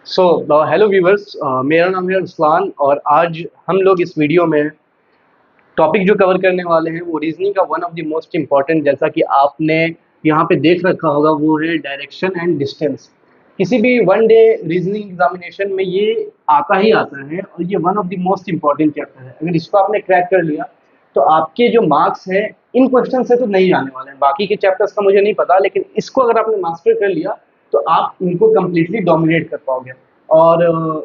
So hello viewers, मेरा नाम है रुस्लान और आज हम लोग इस वीडियो में टॉपिक जो कवर करने वाले हैं वो रीजनिंग का one of the most important, जैसा कि आपने यहाँ पे देख रखा होगा, वो है डायरेक्शन एंड डिस्टेंस। किसी भी वन डे रीजनिंग एग्जामिनेशन में ये आता ही आता है और ये one of the most important chapter है। अगर इसको आपने क्रैक कर लिया तो आपके जो मार्क्स हैं इन क्वेश्चन से तो नहीं आने वाले हैं। बाकी के चैप्टर्स का मुझे नहीं पता, लेकिन इसको अगर आपने मास्टर कर लिया तो आप इनको कंप्लीटली डोमिनेट कर पाओगे। और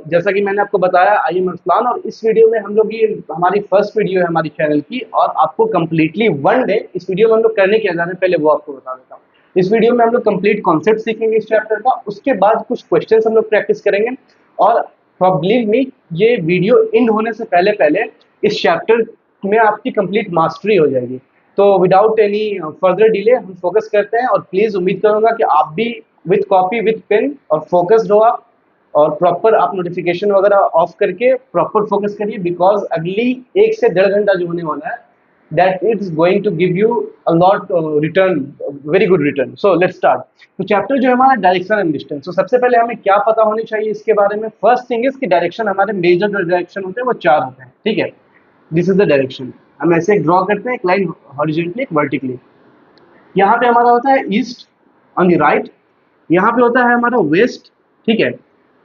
जैसा कि मैंने आपको बताया, आई एम अरसलान और इस वीडियो में हम लोग, ये हमारी फर्स्ट वीडियो है हमारी चैनल की, और आपको कंप्लीटली वन डे इस वीडियो में हम लोग करने क्या जा रहे हैं पहले वो आपको बता देता हूँ। इस वीडियो में हम लोग कंप्लीट कॉन्सेप्ट सीखेंगे इस चैप्टर का, उसके बाद कुछ क्वेश्चंस हम लोग प्रैक्टिस करेंगे और बिलीव मी, ये वीडियो एंड होने से पहले पहले इस चैप्टर में आपकी कंप्लीट मास्टरी हो जाएगी। तो विदाउट एनी फर्दर डिले हम फोकस करते हैं और प्लीज उम्मीद करूंगा कि आप भी विथ कॉपी विथ पेन और फोकस्ड हो आप, और प्रॉपर आप नोटिफिकेशन वगैरह ऑफ करके प्रॉपर फोकस करिए, बिकॉज अगली 1 से 1.5 घंटा जो होने वाला है that it's going to give you a lot return, very good return. So let's start. तो चैप्टर जो है हमारा डायरेक्शन एंड डिस्टेंस। तो सबसे पहले हमें क्या पता होनी चाहिए इसके बारे में। फर्स्ट थिंग इज कि डायरेक्शन, हमारे मेजर जो डायरेक्शन होते हैं वो 4 होते हैं, ठीक है। This is the direction. हम ऐसे ड्रॉ करते हैं, एक लाइन हॉरिजॉन्टली एक वर्टिकली। यहाँ पे हमारा होता है ईस्ट ऑन द राइट, यहाँ पे होता है हमारा वेस्ट, ठीक है,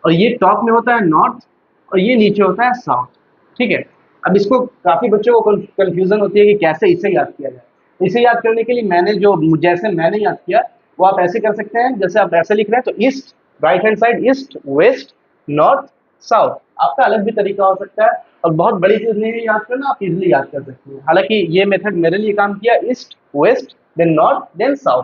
और ये टॉप में होता है नॉर्थ और ये नीचे होता है साउथ, ठीक है। अब इसको काफी बच्चों को कंफ्यूजन होती है कि कैसे इसे याद किया जाए। इसे याद करने के लिए जैसे मैंने याद किया वो आप ऐसे कर सकते हैं। जैसे आप ऐसे लिख रहे हैं तो east, right hand side east, west, north, south. आपका अलग भी तरीका हो सकता है और बहुत बड़ी चीज नहीं है याद करना, आप इजिली याद कर सकते हैं। हालांकि ये मेथड मेरे लिए काम किया, east west then north then south,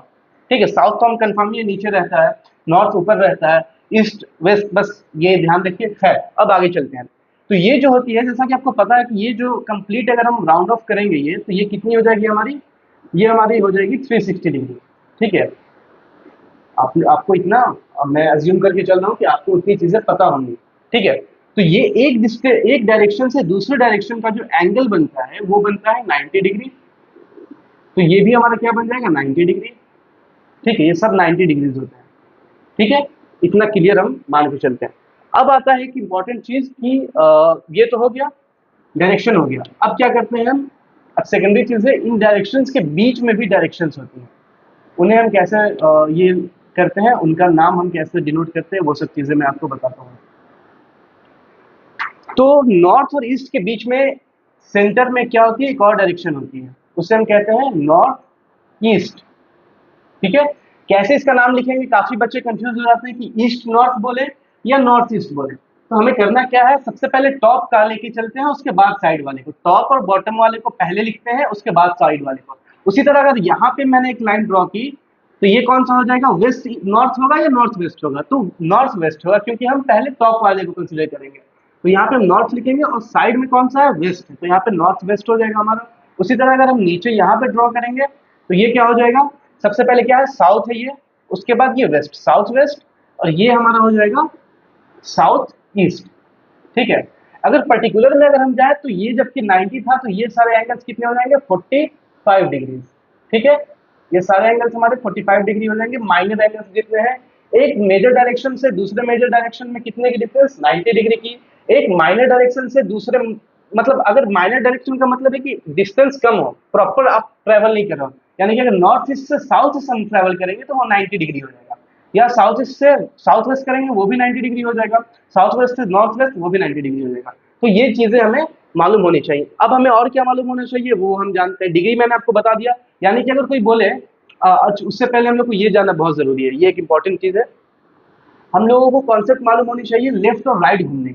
ठीक है। साउथ तो हम कंफर्म, ये नीचे रहता है, नॉर्थ ऊपर रहता है, ईस्ट वेस्ट बस ये ध्यान रखिए। खैर अब आगे चलते हैं। तो ये जो होती है, जैसा कि आपको पता है कि ये जो कंप्लीट अगर हम राउंड ऑफ करेंगे ये, तो ये कितनी हो जाएगी हमारी, ये हमारी हो जाएगी 360 डिग्री, ठीक है। आपको इतना, मैं अज्यूम करके चल रहा हूँ कि आपको उतनी चीजें पता होंगी, ठीक है। तो ये एक डायरेक्शन से दूसरे डायरेक्शन का जो एंगल बनता है वो बनता है 90 डिग्री। तो ये भी हमारा क्या बन जाएगा, 90 डिग्री, ठीक है। ये सब 90 डिग्रीज होते हैं, ठीक है। इतना क्लियर हम मान के चलते हैं। अब आता है कि इंपॉर्टेंट चीज कि ये तो हो गया, डायरेक्शन हो गया। अब क्या करते हैं हम, अब सेकेंडरी चीज है, इन डायरेक्शंस के बीच में भी डायरेक्शंस होती हैं। उन्हें हम कैसे ये करते हैं, उनका नाम हम कैसे डिनोट करते हैं, वो सब चीजें मैं आपको बताता हूँ। तो नॉर्थ और ईस्ट के बीच में सेंटर में क्या होती है, एक और डायरेक्शन होती है, उसे हम कहते हैं नॉर्थ ईस्ट, ठीक है। कैसे इसका नाम लिखेंगे, काफी बच्चे कंफ्यूज हो जाते हैं कि ईस्ट नॉर्थ बोले या नॉर्थ ईस्ट बोले। तो हमें करना क्या है, सबसे पहले टॉप का लेके चलते हैं, उसके बाद साइड वाले को, टॉप और बॉटम वाले को पहले लिखते हैं, उसके बाद साइड वाले को। उसी तरह अगर यहाँ पे मैंने एक लाइन ड्रॉ की तो ये कौन सा हो जाएगा, वेस्ट नॉर्थ होगा या नॉर्थ वेस्ट होगा, तो नॉर्थ वेस्ट होगा, क्योंकि हम पहले टॉप वाले को कंसिडर करेंगे। तो यहाँ पे हम नॉर्थ लिखेंगे और साइड में कौन सा है, वेस्ट है, तो यहाँ पे नॉर्थ वेस्ट हो जाएगा हमारा। उसी तरह अगर हम नीचे यहाँ पे ड्रॉ करेंगे तो ये क्या हो जाएगा, सबसे पहले क्या है, साउथ है ये, उसके बाद ये वेस्ट, साउथ वेस्ट, और ये हमारा हो जाएगा साउथ ईस्ट, ठीक है। अगर पर्टिकुलर में अगर हम जाए तो ये जबकि 90 था, तो ये सारे एंगल्स कितने हो जाएंगे, 45 डिग्री, ठीक है। ये सारे एंगल्स हमारे 45 डिग्री हो जाएंगे। माइनर एंगल्स जितने हैं, एक मेजर डायरेक्शन से दूसरे मेजर डायरेक्शन में कितने की डिफरेंस, 90 डिग्री की। एक माइनर डायरेक्शन से दूसरे, मतलब अगर माइनर डायरेक्शन का मतलब है कि डिस्टेंस कम हो, प्रॉपर आप ट्रेवल नहीं कर रहे हो, यानी कि अगर नॉर्थ ईस्ट से साउथ ईस्ट हम ट्रेवल करेंगे तो वो 90 डिग्री हो जाएगा, या साउथ ईस्ट से साउथ वेस्ट करेंगे वो भी 90 डिग्री हो जाएगा, साउथ वेस्ट से नॉर्थ वेस्ट वो भी 90 डिग्री हो जाएगा। तो ये चीजें हमें मालूम होनी चाहिए। अब हमें और क्या मालूम होना चाहिए वो हम जानते हैं, डिग्री मैंने आपको बता दिया। यानी कि अगर कोई बोले, उससे पहले हम लोग को ये जानना बहुत जरूरी है, ये एक इंपॉर्टेंट चीज है, हम लोगों को कॉन्सेप्ट मालूम होनी चाहिए लेफ्ट और राइट घूमने,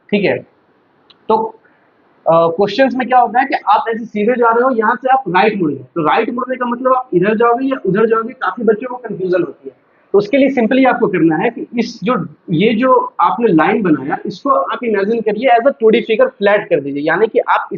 ठीक है। तो क्वेश्चंस में क्या होता है कि आप ऐसे सीधे जा रहे हो, यहाँ से आप राइट मुड़ गए, तो राइट मुड़ने का मतलब आप इधर जाओगे या उधर जाओगे, काफी बच्चों को कंफ्यूजन होती है। तो उसके लिए सिंपली आपको करना है कि ये जो आपने लाइन बनाया, इसको आप इमेजिन करिए as a 2D figure flat कर दीजिए। यानी कि आप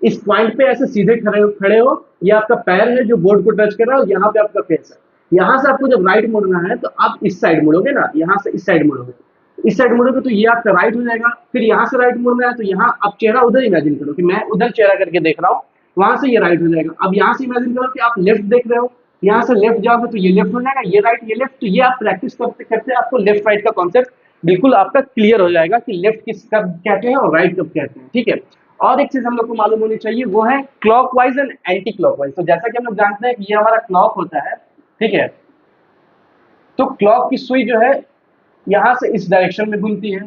इस पॉइंट पे ऐसे सीधे खड़े हो, ये आपका पैर है जो बोर्ड को टच कर रहा है, और यहाँ पे आपका फेस है। यहाँ से आपको जब राइट मुड़ना है तो आप इस साइड मुड़ोगे ना, यहाँ से इस साइड मुड़ोगे, इस साइड मुड़ोगे तो ये आपका राइट हो जाएगा। फिर यहाँ से राइट मुड़ना है तो यहाँ आप चेहरा उधर इमेजिन करो कि मैं उधर चेहरा करके देख रहा हूँ, वहां से ये राइट हो जाएगा। अब यहाँ से इमेजिन करो कि आप लेफ्ट देख रहे हो, यहाँ से लेफ्ट जाओगे तो ये लेफ्ट हो जाएगा, ये राइट ये लेफ्ट। तो ये आप प्रैक्टिस करते करते आपको लेफ्ट राइट का कॉन्सेप्ट बिल्कुल आपका क्लियर हो जाएगा कि लेफ्ट किस कब कहते हैं और राइट कब कहते हैं, ठीक है। और एक चीज हम लोग को मालूम होनी चाहिए, वो है क्लॉकवाइज एंड एंटी क्लॉकवाइज। तो जैसा कि हम लोग जानते हैं कि ये हमारा क्लॉक होता है, ठीक है। तो क्लॉक की सुई जो है यहाँ से इस डायरेक्शन में घूमती है,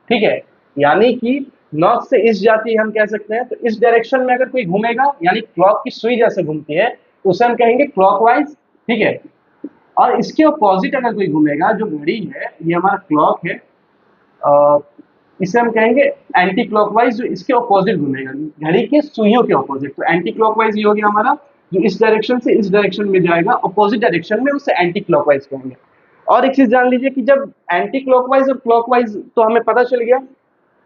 ठीक है, यानी कि नॉर्थ से ईस्ट जाती है हम कह सकते हैं। तो इस डायरेक्शन में अगर कोई घूमेगा, यानी क्लॉक की सुई जैसे घूमती है, तो उसे हम कहेंगे क्लॉकवाइज, ठीक है। और इसके अपोजिट अगर कोई घूमेगा, जो घड़ी है ये हमारा क्लॉक है, अ, इसे हम कहेंगे एंटी क्लॉकवाइज, जो इसके अपोजिट घूमेगा, घड़ी के सुइयों के अपोजिट। तो एंटी क्लॉकवाइज ये हो गया हमारा, जो इस डायरेक्शन से इस डायरेक्शन में जाएगा अपोजिट डायरेक्शन में, उसे एंटी क्लॉकवाइज कहेंगे। और एक चीज जान लीजिए कि जब एंटी क्लॉकवाइज और क्लॉकवाइज तो हमें पता चल गया,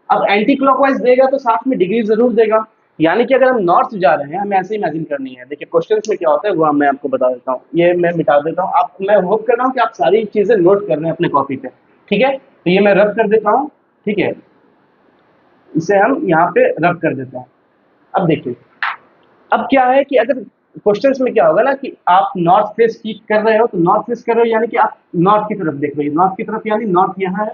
अब एंटी क्लॉकवाइज देगा तो साथ में डिग्री जरूर देगा। यानी कि अगर हम नॉर्थ जा रहे हैं, हमें ऐसे इमेजिन करनी है। देखिए क्वेश्चन में क्या होता है वो मैं आपको बता देता हूँ, ये मैं मिटा देता हूँ। आप, मैं होप कर रहा हूँ कि आप सारी चीजें नोट कर रहे हैं अपने कॉपी पे, ठीक है। तो ये मैं रब कर देता हूँ, ठीक है, इसे हम यहाँ पे रब कर देते हैं। अब देखिए, अब क्या है कि अगर क्वेश्चंस में क्या होगा ना कि आप नॉर्थ फेस की कर रहे हो, तो नॉर्थ फेस कर रहे हो यानी कि आप नॉर्थ की तरफ देख रहे हो। नॉर्थ की तरफ यानी नॉर्थ यहाँ है,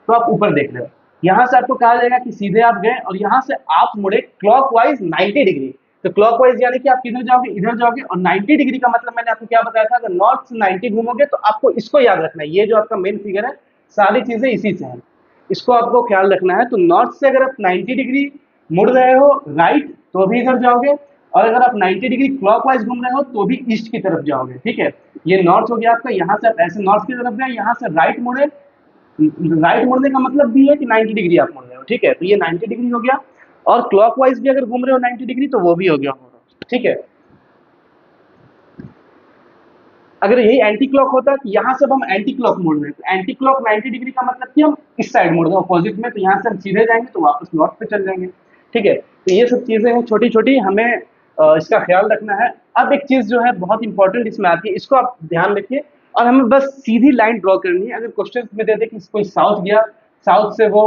तो आप ऊपर देख रहे हो। यहाँ से आपको कहा जाएगा कि सीधे आप गए और यहाँ से आप मुड़े क्लॉकवाइज 90 डिग्री। तो क्लॉकवाइज यानी कि आप किधर जाओगे, इधर जाओगे। और 90 डिग्री का मतलब मैंने आपको क्या बताया था, अगर नॉर्थ से 90 घूमोगे तो आपको इसको याद रखना है। ये जो आपका मेन फिगर है, सारी चीजें इसी से है, इसको आपको ख्याल रखना है। तो नॉर्थ से अगर आप 90 डिग्री मुड़ रहे हो राइट, तो भी इधर जाओगे। और अगर आप 90 डिग्री क्लॉकवाइज घूम रहे हो तो भी ईस्ट की तरफ जाओगे, ठीक है। ये नॉर्थ हो गया आपका, यहाँ से आप ऐसे नॉर्थ की तरफ गए, यहाँ से राइट मुड़े। राइट मुड़ने का मतलब भी है कि 90 डिग्री आप मुड़ रहे हो, ठीक है। तो ये 90 डिग्री हो गया। और क्लॉकवाइज भी अगर घूम रहे हो 90 डिग्री तो वो भी हो गया, ठीक है। अगर यही एंटी क्लॉक होता है, तो यहाँ से अब हम एंटी क्लॉक मोड़ रहे हैं, तो एंटी क्लॉक 90 डिग्री का मतलब कि हम इस साइड मोड़ रहे हैं अपोजिट में। तो यहाँ से हम सीधे जाएंगे तो वापस नॉर्थ पे चल जाएंगे, ठीक है। तो ये सब चीजें हैं छोटी छोटी, हमें इसका ख्याल रखना है। अब एक चीज जो है बहुत इंपॉर्टेंट इसमें आती है, इसको आप ध्यान रखिए। और हमें बस सीधी लाइन ड्रॉ करनी है। अगर क्वेश्चन में दे दे कि कोई साउथ गया, साउथ से वो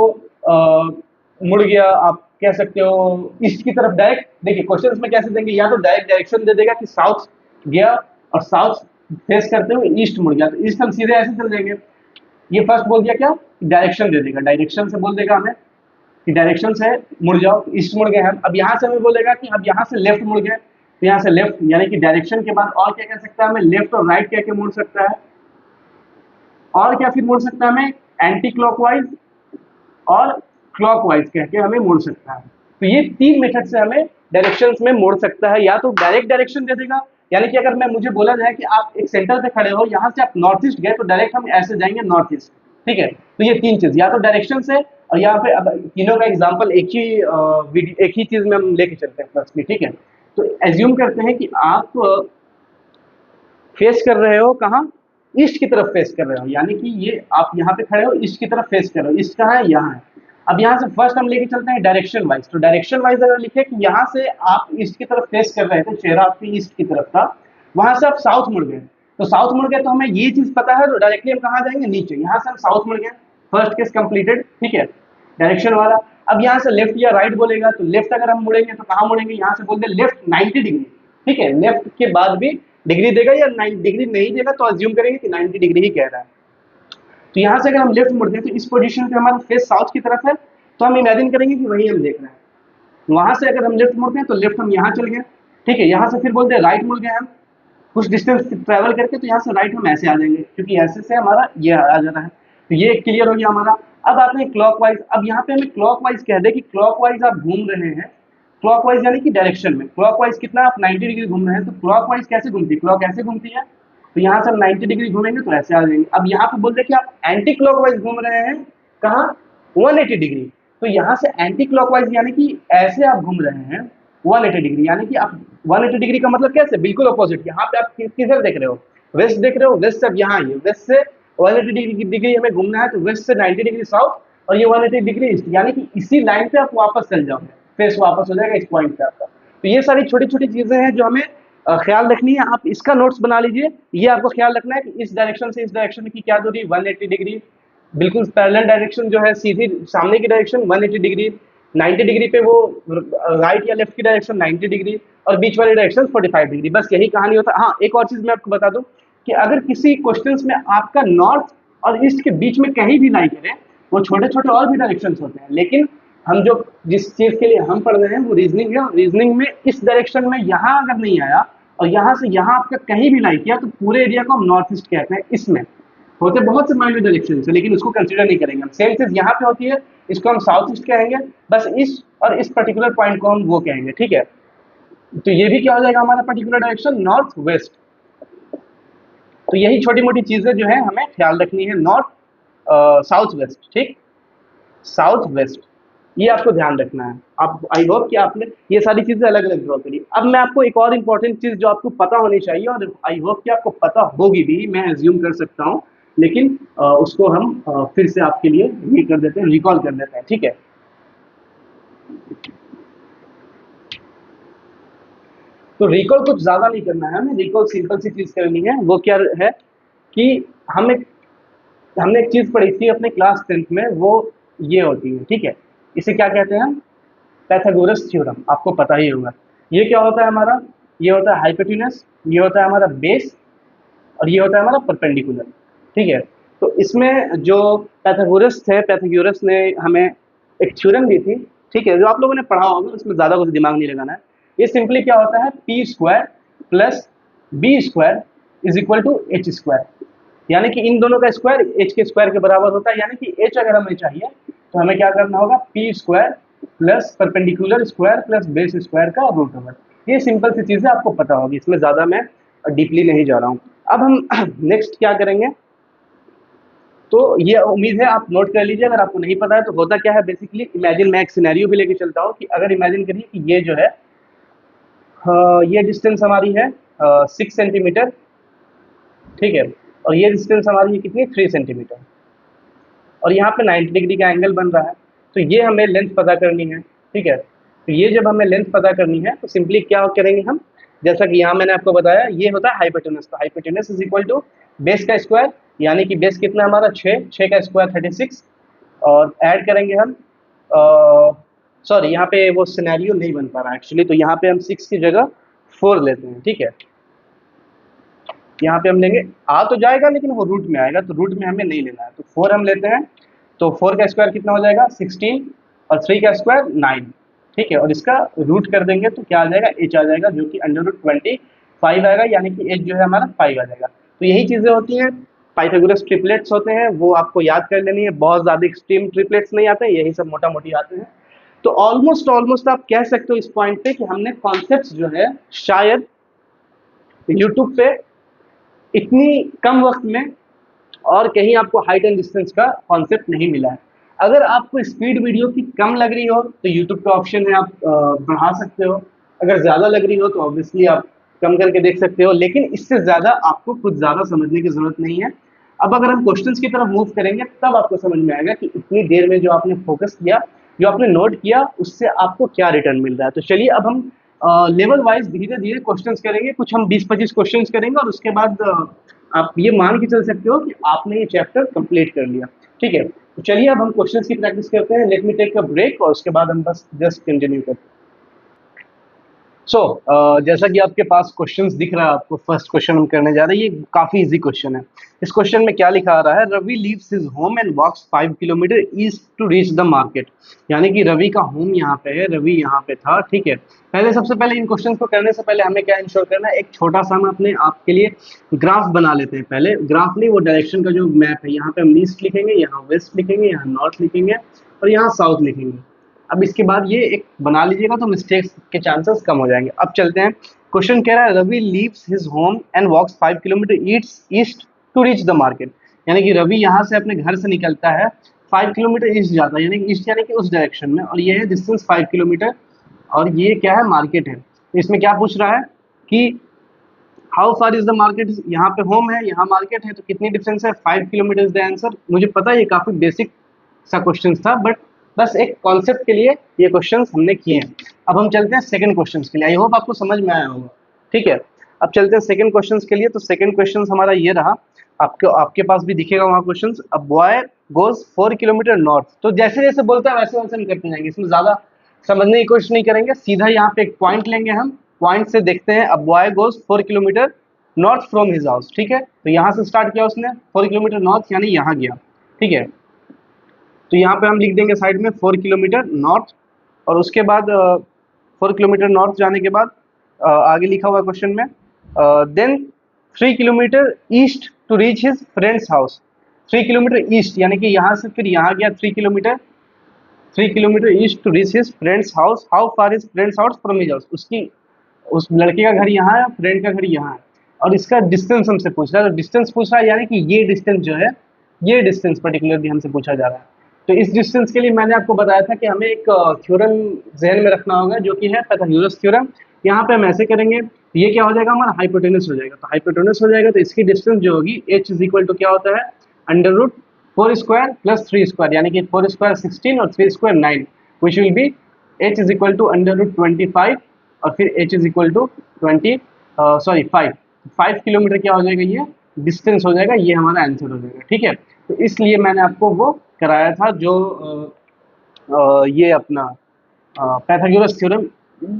मुड़ गया, आप कह सकते हो ईस्ट की तरफ डायरेक्ट। देखिए क्वेश्चन में कैसे देंगे, या तो डायरेक्ट डायरेक्शन दे देगा कि साउथ गया और साउथ फेस करते हुए ईस्ट मुड़ गया, तो ईस्ट हम सीधे ऐसे चल जाएंगे। ये फर्स्ट बोल दिया क्या, डायरेक्शन दे देगा, डायरेक्शन से बोल देगा हमें कि डायरेक्शन से मुड़ जाओ, ईस्ट मुड़ गए हम। अब यहाँ से हमें बोलेगा कि अब यहाँ से लेफ्ट मुड़ गए, तो यहाँ से लेफ्ट यानी कि डायरेक्शन के बाद और क्या कह सकता है हमें, लेफ्ट और राइट कह के मुड़ सकता है। और क्या फिर मुड़ सकता है हमें, एंटी क्लॉकवाइज और क्लॉकवाइज कह के हमें मुड़ सकता है। तो ये तीन मेथड से हमें डायरेक्शन में मोड़ सकता है। या तो डायरेक्ट डायरेक्शन दे देगा, यानी कि अगर मैं मुझे बोला जाए कि आप एक सेंटर पे खड़े हो, यहाँ से आप नॉर्थ ईस्ट गए, तो डायरेक्ट हम ऐसे जाएंगे नॉर्थ ईस्ट, ठीक है। तो ये तीन चीज, या तो डायरेक्शन से, और यहाँ पे अब तीनों का एग्जाम्पल एक ही चीज में हम लेके चलते हैं फर्स्ट में, ठीक है। तो एज्यूम करते हैं कि आप फेस कर रहे हो कहाँ, ईस्ट की तरफ फेस कर रहे हो, यानी कि ये आप यहाँ पे खड़े हो ईस्ट की तरफ फेस कर रहे हो। ईस्ट कहाँ है, यहाँ है। अब यहाँ से फर्स्ट हम लेके चलते हैं डायरेक्शन वाइज। तो डायरेक्शन वाइज अगर लिखे कि यहाँ से आप ईस्ट की तरफ फेस कर रहे थे, चेहरा आपके ईस्ट की तरफ था, वहां से आप साउथ मुड़ गए। तो साउथ मुड़ गए तो हमें ये चीज पता है, तो डायरेक्टली हम कहाँ जाएंगे, नीचे। यहाँ से हम साउथ मुड़ गए, फर्स्ट केस कंप्लीटेड, ठीक है, डायरेक्शन वाला। अब यहाँ से लेफ्ट या राइट बोलेगा, तो लेफ्ट अगर हम मुड़ेंगे तो कहाँ मुड़ेंगे, यहाँ से बोलते लेफ्ट 90 डिग्री, ठीक है। लेफ्ट के बाद भी डिग्री देगा, या 90 डिग्री नहीं देगा तो अज्यूम करेंगे कि 90 डिग्री ही कह रहा है। तो यहाँ से अगर हम लेफ्ट मुड़ते हैं तो इस पोजीशन पे हमारा फेस साउथ की तरफ है, तो हम इमेजिन करेंगे कि वही हम देख रहे हैं। वहां से अगर हम लेफ्ट मुड़ते हैं तो लेफ्ट हम यहाँ चल गए, ठीक है। यहाँ से फिर बोलते हैं राइट मुड़ गए हम, कुछ डिस्टेंस ट्रेवल करके, तो यहाँ से राइट हम ऐसे आ जाएंगे, क्योंकि ऐसे से हमारा ये आ जाता है। तो ये क्लियर हो गया हमारा। अब आते हैं क्लॉकवाइज। अब यहाँ पे हमें क्लॉकवाइज कह दे कि क्लॉकवाइज आप घूम रहे हैं, क्लॉकवाइज यानी कि डायरेक्शन में। क्लॉकवाइज कितना, आप 90 डिग्री घूम रहे हैं, तो क्लॉकवाइज कैसे घूमती है, क्लॉक ऐसे घूमती है। तो यहाँ से हम 90 डिग्री घूमेंगे तो ऐसे आ जाएंगे। अब यहाँ पे बोल रहे कि आप एंटी क्लॉकवाइज घूम रहे हैं, कहाँ, 180 डिग्री। तो यहाँ से एंटी क्लॉकवाइज यानी कि ऐसे आप घूम रहे हैं 180 डिग्री, यानी कि आप 180 डिग्री का मतलब कैसे, बिल्कुल अपोजिट। यहाँ पे आप किधर देख रहे हो, वेस्ट देख रहे हो, वेस्ट से अब यहाँ आइए, वेस्ट से 180 डिग्री हमें घूमना है, तो वेस्ट से 90 डिग्री साउथ और ये 180 डिग्री ईस्ट, यानी कि इसी लाइन पे आप वापस चल जाओगे, फेस वापस हो जाएगा इस पॉइंट पे आपका। तो ये सारी छोटी छोटी चीजें हैं जो हमें ख्याल रखनी है। आप इसका नोट्स बना लीजिए। ये आपको ख्याल रखना है कि इस डायरेक्शन से इस डायरेक्शन की क्या दूरी, 180 डिग्री। बिल्कुल पैरेलल डायरेक्शन जो है, सीधी सामने की डायरेक्शन 180 डिग्री, 90 डिग्री पे वो राइट या लेफ्ट की डायरेक्शन 90 डिग्री, और बीच वाली डायरेक्शन 45 डिग्री। बस यही कहानी होता है। हाँ, एक और चीज मैं आपको बता दूं कि अगर किसी क्वेश्चन में आपका नॉर्थ और ईस्ट के बीच में कहीं भी लाई करे, वो छोटे छोटे और भी डायरेक्शंस होते हैं, लेकिन हम जो जिस चीज़ के लिए हम पढ़ रहे हैं वो रीजनिंग है, और रीजनिंग में इस डायरेक्शन में यहाँ अगर नहीं आया और यहाँ से यहाँ आपका कहीं भी लाई किया तो पूरे एरिया को हम नॉर्थ ईस्ट कहते हैं। इसमें होते बहुत से माइनर डायरेक्शन है, लेकिन उसको कंसिडर नहीं करेंगे हम। सेम चीज यहाँ पे होती है, इसको हम साउथ ईस्ट कहेंगे, बस इस और इस पर्टिकुलर पॉइंट को हम वो कहेंगे, ठीक है। तो ये भी क्या हो जाएगा हमारा पर्टिकुलर डायरेक्शन, नॉर्थ वेस्ट। तो यही छोटी मोटी चीजें जो है हमें ख्याल रखनी है, नॉर्थ साउथ वेस्ट, ठीक, साउथ वेस्ट, ये आपको ध्यान रखना है। आप आई होप कि आपने ये सारी चीजें अलग अलग ड्रॉ करी। अब मैं आपको एक और इम्पॉर्टेंट चीज जो आपको पता होनी चाहिए, और आई होप कि आपको पता होगी भी, मैं एज्यूम कर सकता हूँ, लेकिन उसको हम फिर से आपके लिए ये कर देते हैं, रिकॉल कर देते हैं, ठीक है। तो रिकॉल कुछ ज्यादा नहीं करना है हमें, रिकॉल सिंपल सी चीज करनी है। वो क्या है कि हम एक हमने एक चीज पढ़ी थी अपने क्लास 10th में, वो ये होती है, ठीक है। इसे क्या कहते हैं हम, पैथागोरस थ्योरम, आपको पता ही होगा। ये क्या होता है हमारा, ये होता है हाइपोटेन्यूस, ये होता है हमारा बेस, और ये होता है हमारा परपेंडिकुलर, ठीक है। तो इसमें जो पैथागोरस थे, पैथागोरस ने हमें एक थ्योरम दी थी, ठीक है, जो आप लोगों ने पढ़ा होगा, उसमें ज़्यादा कुछ दिमाग नहीं लगाना है। ये सिंपली क्या होता है, P square plus B square is equal to H square, यानी कि इन दोनों का स्क्वायर एच के स्क्वायर के बराबर होता है। यानी कि एच अगर हमें चाहिए तो हमें क्या करना होगा, P square plus perpendicular square plus base square का रूट ओवर। ये सिंपल सी चीज़ें आपको पता होगी, इसमें ज़्यादा मैं डीपली नहीं जा रहा हूँ। अब हम नेक्स्ट क्या करेंगे, तो ये उम्मीद है आप नोट कर लीजिए। अगर आपको नहीं पता है तो होता क्या है, बेसिकली इमेजिन, मैं एक सिनेरियो भी लेके चलता हूँ कि अगर इमेजिन करिए कि ये जो है ये डिस्टेंस हमारी है 6 सेंटीमीटर, ठीक है, और ये डिस्टेंस हमारी है कितनी, 3 सेंटीमीटर, और यहाँ पे 90 डिग्री का एंगल बन रहा है। तो ये हमें लेंथ पता करनी है, ठीक है। तो ये जब हमें लेंथ पता करनी है तो सिंपली क्या करेंगे हम, जैसा कि यहाँ मैंने आपको बताया, ये होता है हाइपोटेनस। तो hypotenuse is equal to base का स्क्वायर, यानी कि बेस कितना हमारा 6 का स्क्वायर 36, और ऐड करेंगे हम, सॉरी यहाँ पे वो सिनेरियो नहीं बन पा रहा एक्चुअली, तो यहाँ पे हम 6 की जगह 4 लेते हैं, ठीक है। यहाँ पे हम लेंगे, आ तो जाएगा लेकिन वो रूट में आएगा, तो रूट में हमें नहीं लेना है, तो 4 हम लेते हैं। तो 4 का स्क्वायर कितना हो जाएगा, 16, और 3 का स्क्वायर 9, ठीक है, और इसका रूट कर देंगे तो क्या आ जाएगा, एच आ जाएगा, जो कि √25 आएगा, यानी कि एच जो है हमारा 5 आ जाएगा। तो यही चीज़ें होती हैं, पाइथागोरस ट्रिपलेट्स होते हैं, वो आपको याद कर लेनी है। बहुत ज़्यादा एक्सट्रीम ट्रिपलेट्स नहीं आते हैं, यही सब मोटा मोटी आते हैं। तो ऑलमोस्ट आप कह सकते हो इस पॉइंट पे कि हमने कॉन्सेप्ट जो है शायद यूट्यूब पे इतनी कम वक्त में और कहीं आपको हाइट एंड डिस्टेंस का कॉन्सेप्ट नहीं मिला है। अगर आपको स्पीड वीडियो की कम लग रही हो तो यूट्यूब का ऑप्शन है, आप बढ़ा सकते हो। अगर ज़्यादा लग रही हो तो ऑब्वियसली आप कम करके देख सकते हो, लेकिन इससे ज़्यादा आपको कुछ ज़्यादा समझने की ज़रूरत नहीं है। अब अगर हम क्वेश्चंस की तरफ मूव करेंगे तब आपको समझ में आएगा कि इतनी देर में जो आपने फोकस किया, जो आपने नोट किया, उससे आपको क्या रिटर्न मिल रहा है। तो चलिए अब हम लेवल वाइज धीरे धीरे क्वेश्चंस करेंगे, कुछ हम 20-25 क्वेश्चंस करेंगे, और उसके बाद आप ये मान के चल सकते हो कि आपने ये चैप्टर कंप्लीट कर लिया, ठीक है। तो चलिए अब हम क्वेश्चंस की प्रैक्टिस करते हैं। Let me take a break, और उसके बाद हम बस जस्ट कंटिन्यू करते हैं। सो जैसा कि आपके पास क्वेश्चंस दिख रहा है, आपको फर्स्ट क्वेश्चन हम करने जा रहे हैं। ये काफी इजी क्वेश्चन है। इस क्वेश्चन में क्या लिखा आ रहा है, Ravi leaves his home and walks 5 kilometre east to reach the market. यानी कि रवि का होम यहाँ पे है, रवि यहाँ पे था, ठीक है। पहले सबसे पहले इन क्वेश्चन को करने से पहले हमें क्या इंश्योर करना है, एक छोटा सा हम अपने आपके लिए ग्राफ बना लेते हैं। पहले ग्राफ नहीं, वो डायरेक्शन का जो मैप है, यहाँ पे हम ईस्ट लिखेंगे, यहाँ वेस्ट लिखेंगे, यहाँ नॉर्थ लिखेंगे, और यहाँ साउथ लिखेंगे। अब इसके बाद ये एक बना लीजिएगा तो मिस्टेक्स के चांसेस कम हो जाएंगे। अब चलते हैं, क्वेश्चन कह रहा है Ravi leaves his home and walks 5 kilometre east to reach the market. यानी कि रवि यहाँ से अपने घर से निकलता है, 5 किलोमीटर ईस्ट जाता है, यानी कि ईस्ट यानी कि उस डायरेक्शन में, और ये है डिस्टेंस 5 किलोमीटर, और ये क्या है, मार्केट है। तो इसमें क्या पूछ रहा है कि how far is the market, यहाँ पे होम है, यहाँ मार्केट है, तो कितनी डिस्टेंस है, 5 किलोमीटर इज द आंसर। मुझे पता है ये काफी बेसिक सा क्वेश्चन था, बट बस एक कॉन्सेप्ट के लिए ये क्वेश्चंस हमने किए हैं। अब हम चलते हैं सेकंड क्वेश्चंस के लिए। आई होप आपको समझ में आया होगा, ठीक है। अब चलते हैं सेकंड क्वेश्चंस के लिए। तो सेकंड क्वेश्चन हमारा ये रहा, आपके पास भी दिखेगा वहाँ questions. A boy goes 4 kilometre north. तो जैसे जैसे बोलता है वैसे वैसे हम करते जाएंगे, इसमें ज्यादा समझने की कोशिश नहीं करेंगे, सीधा यहाँ पे एक पॉइंट लेंगे हम, पॉइंट से देखते हैं। A boy goes 4 kilometre north from his house, ठीक है। तो यहाँ से स्टार्ट किया उसने 4 किलोमीटर नॉर्थ, यानी यहाँ गया, ठीक है। तो यहाँ पे हम लिख देंगे साइड में 4 किलोमीटर नॉर्थ, और उसके बाद 4 किलोमीटर नॉर्थ जाने के बाद आगे लिखा हुआ क्वेश्चन में, then 3 kilometre east to reach his friends house. 3 kilometre east यानी कि यहाँ से फिर यहाँ गया 3 kilometre east to reach his friends house. How far is friends house from his house, उसकी उस लड़के का घर यहाँ है, फ्रेंड का घर यहाँ है, और इसका डिस्टेंस हमसे पूछ रहा है। तो डिस्टेंस पूछ रहा है यानी कि ये डिस्टेंस जो है, ये डिस्टेंस पर्टिकुलरली हमसे पूछा जा रहा है। तो इस डिस्टेंस के लिए मैंने आपको बताया था कि हमें एक थ्योरम जहन में रखना होगा जो कि है पाइथागोरस थ्योरम। यहाँ पे हम ऐसे करेंगे, ये क्या हो जाएगा हमारा हाइपोटेनस हो जाएगा। तो हाइपोटेनस हो जाएगा तो इसकी डिस्टेंस जो होगी h इज इक्वल टू क्या होता है, under root 4 square plus 3 square, यानी कि 4 स्क्वायर 16 और 3 square 9, which will be h is equal to under root 25 और फिर h is equal to 5 kilometre क्या हो जाएगा, ये डिस्टेंस हो जाएगा, ये हमारा आंसर हो जाएगा। ठीक है, तो इसलिए मैंने आपको वो कराया था जो ये अपना पाइथागोरस थ्योरम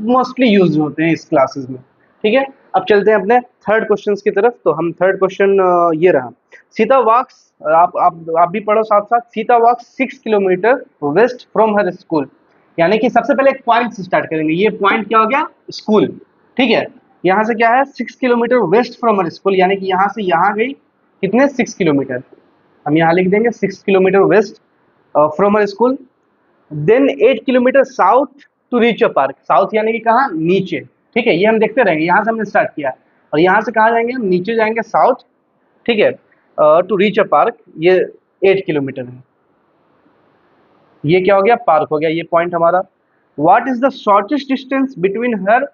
मोस्टली यूज होते हैं इस क्लासेस में। ठीक है, अब चलते हैं अपने थर्ड क्वेश्चन की तरफ। तो हम थर्ड क्वेश्चन ये रहा, सीता वॉक्स, आप भी पढ़ो साथ साथ, सीता वॉक्स 6 kilometre west from her school. यानी कि सबसे पहले एक पॉइंट से स्टार्ट करेंगे, ये पॉइंट क्या हो गया, स्कूल। ठीक है, यहाँ से क्या है 6 kilometre west from her school, यानी कि यहाँ से यहाँ गई कितने 6 किलोमीटर, हम यहाँ लिख देंगे 6 kilometre west from her school. Then 8 kilometre south to reach a park, south यानी कि कहाँ, नीचे। ठीक है, ये हम देखते रहेंगे, यहाँ से हमने स्टार्ट किया और यहाँ से कहाँ जाएंगे, हम नीचे जाएंगे साउथ। ठीक है, टू रीच अ पार्क, ये 8 किलोमीटर है, ये क्या हो गया, पार्क हो गया, ये पॉइंट हमारा। What is the shortest distance between her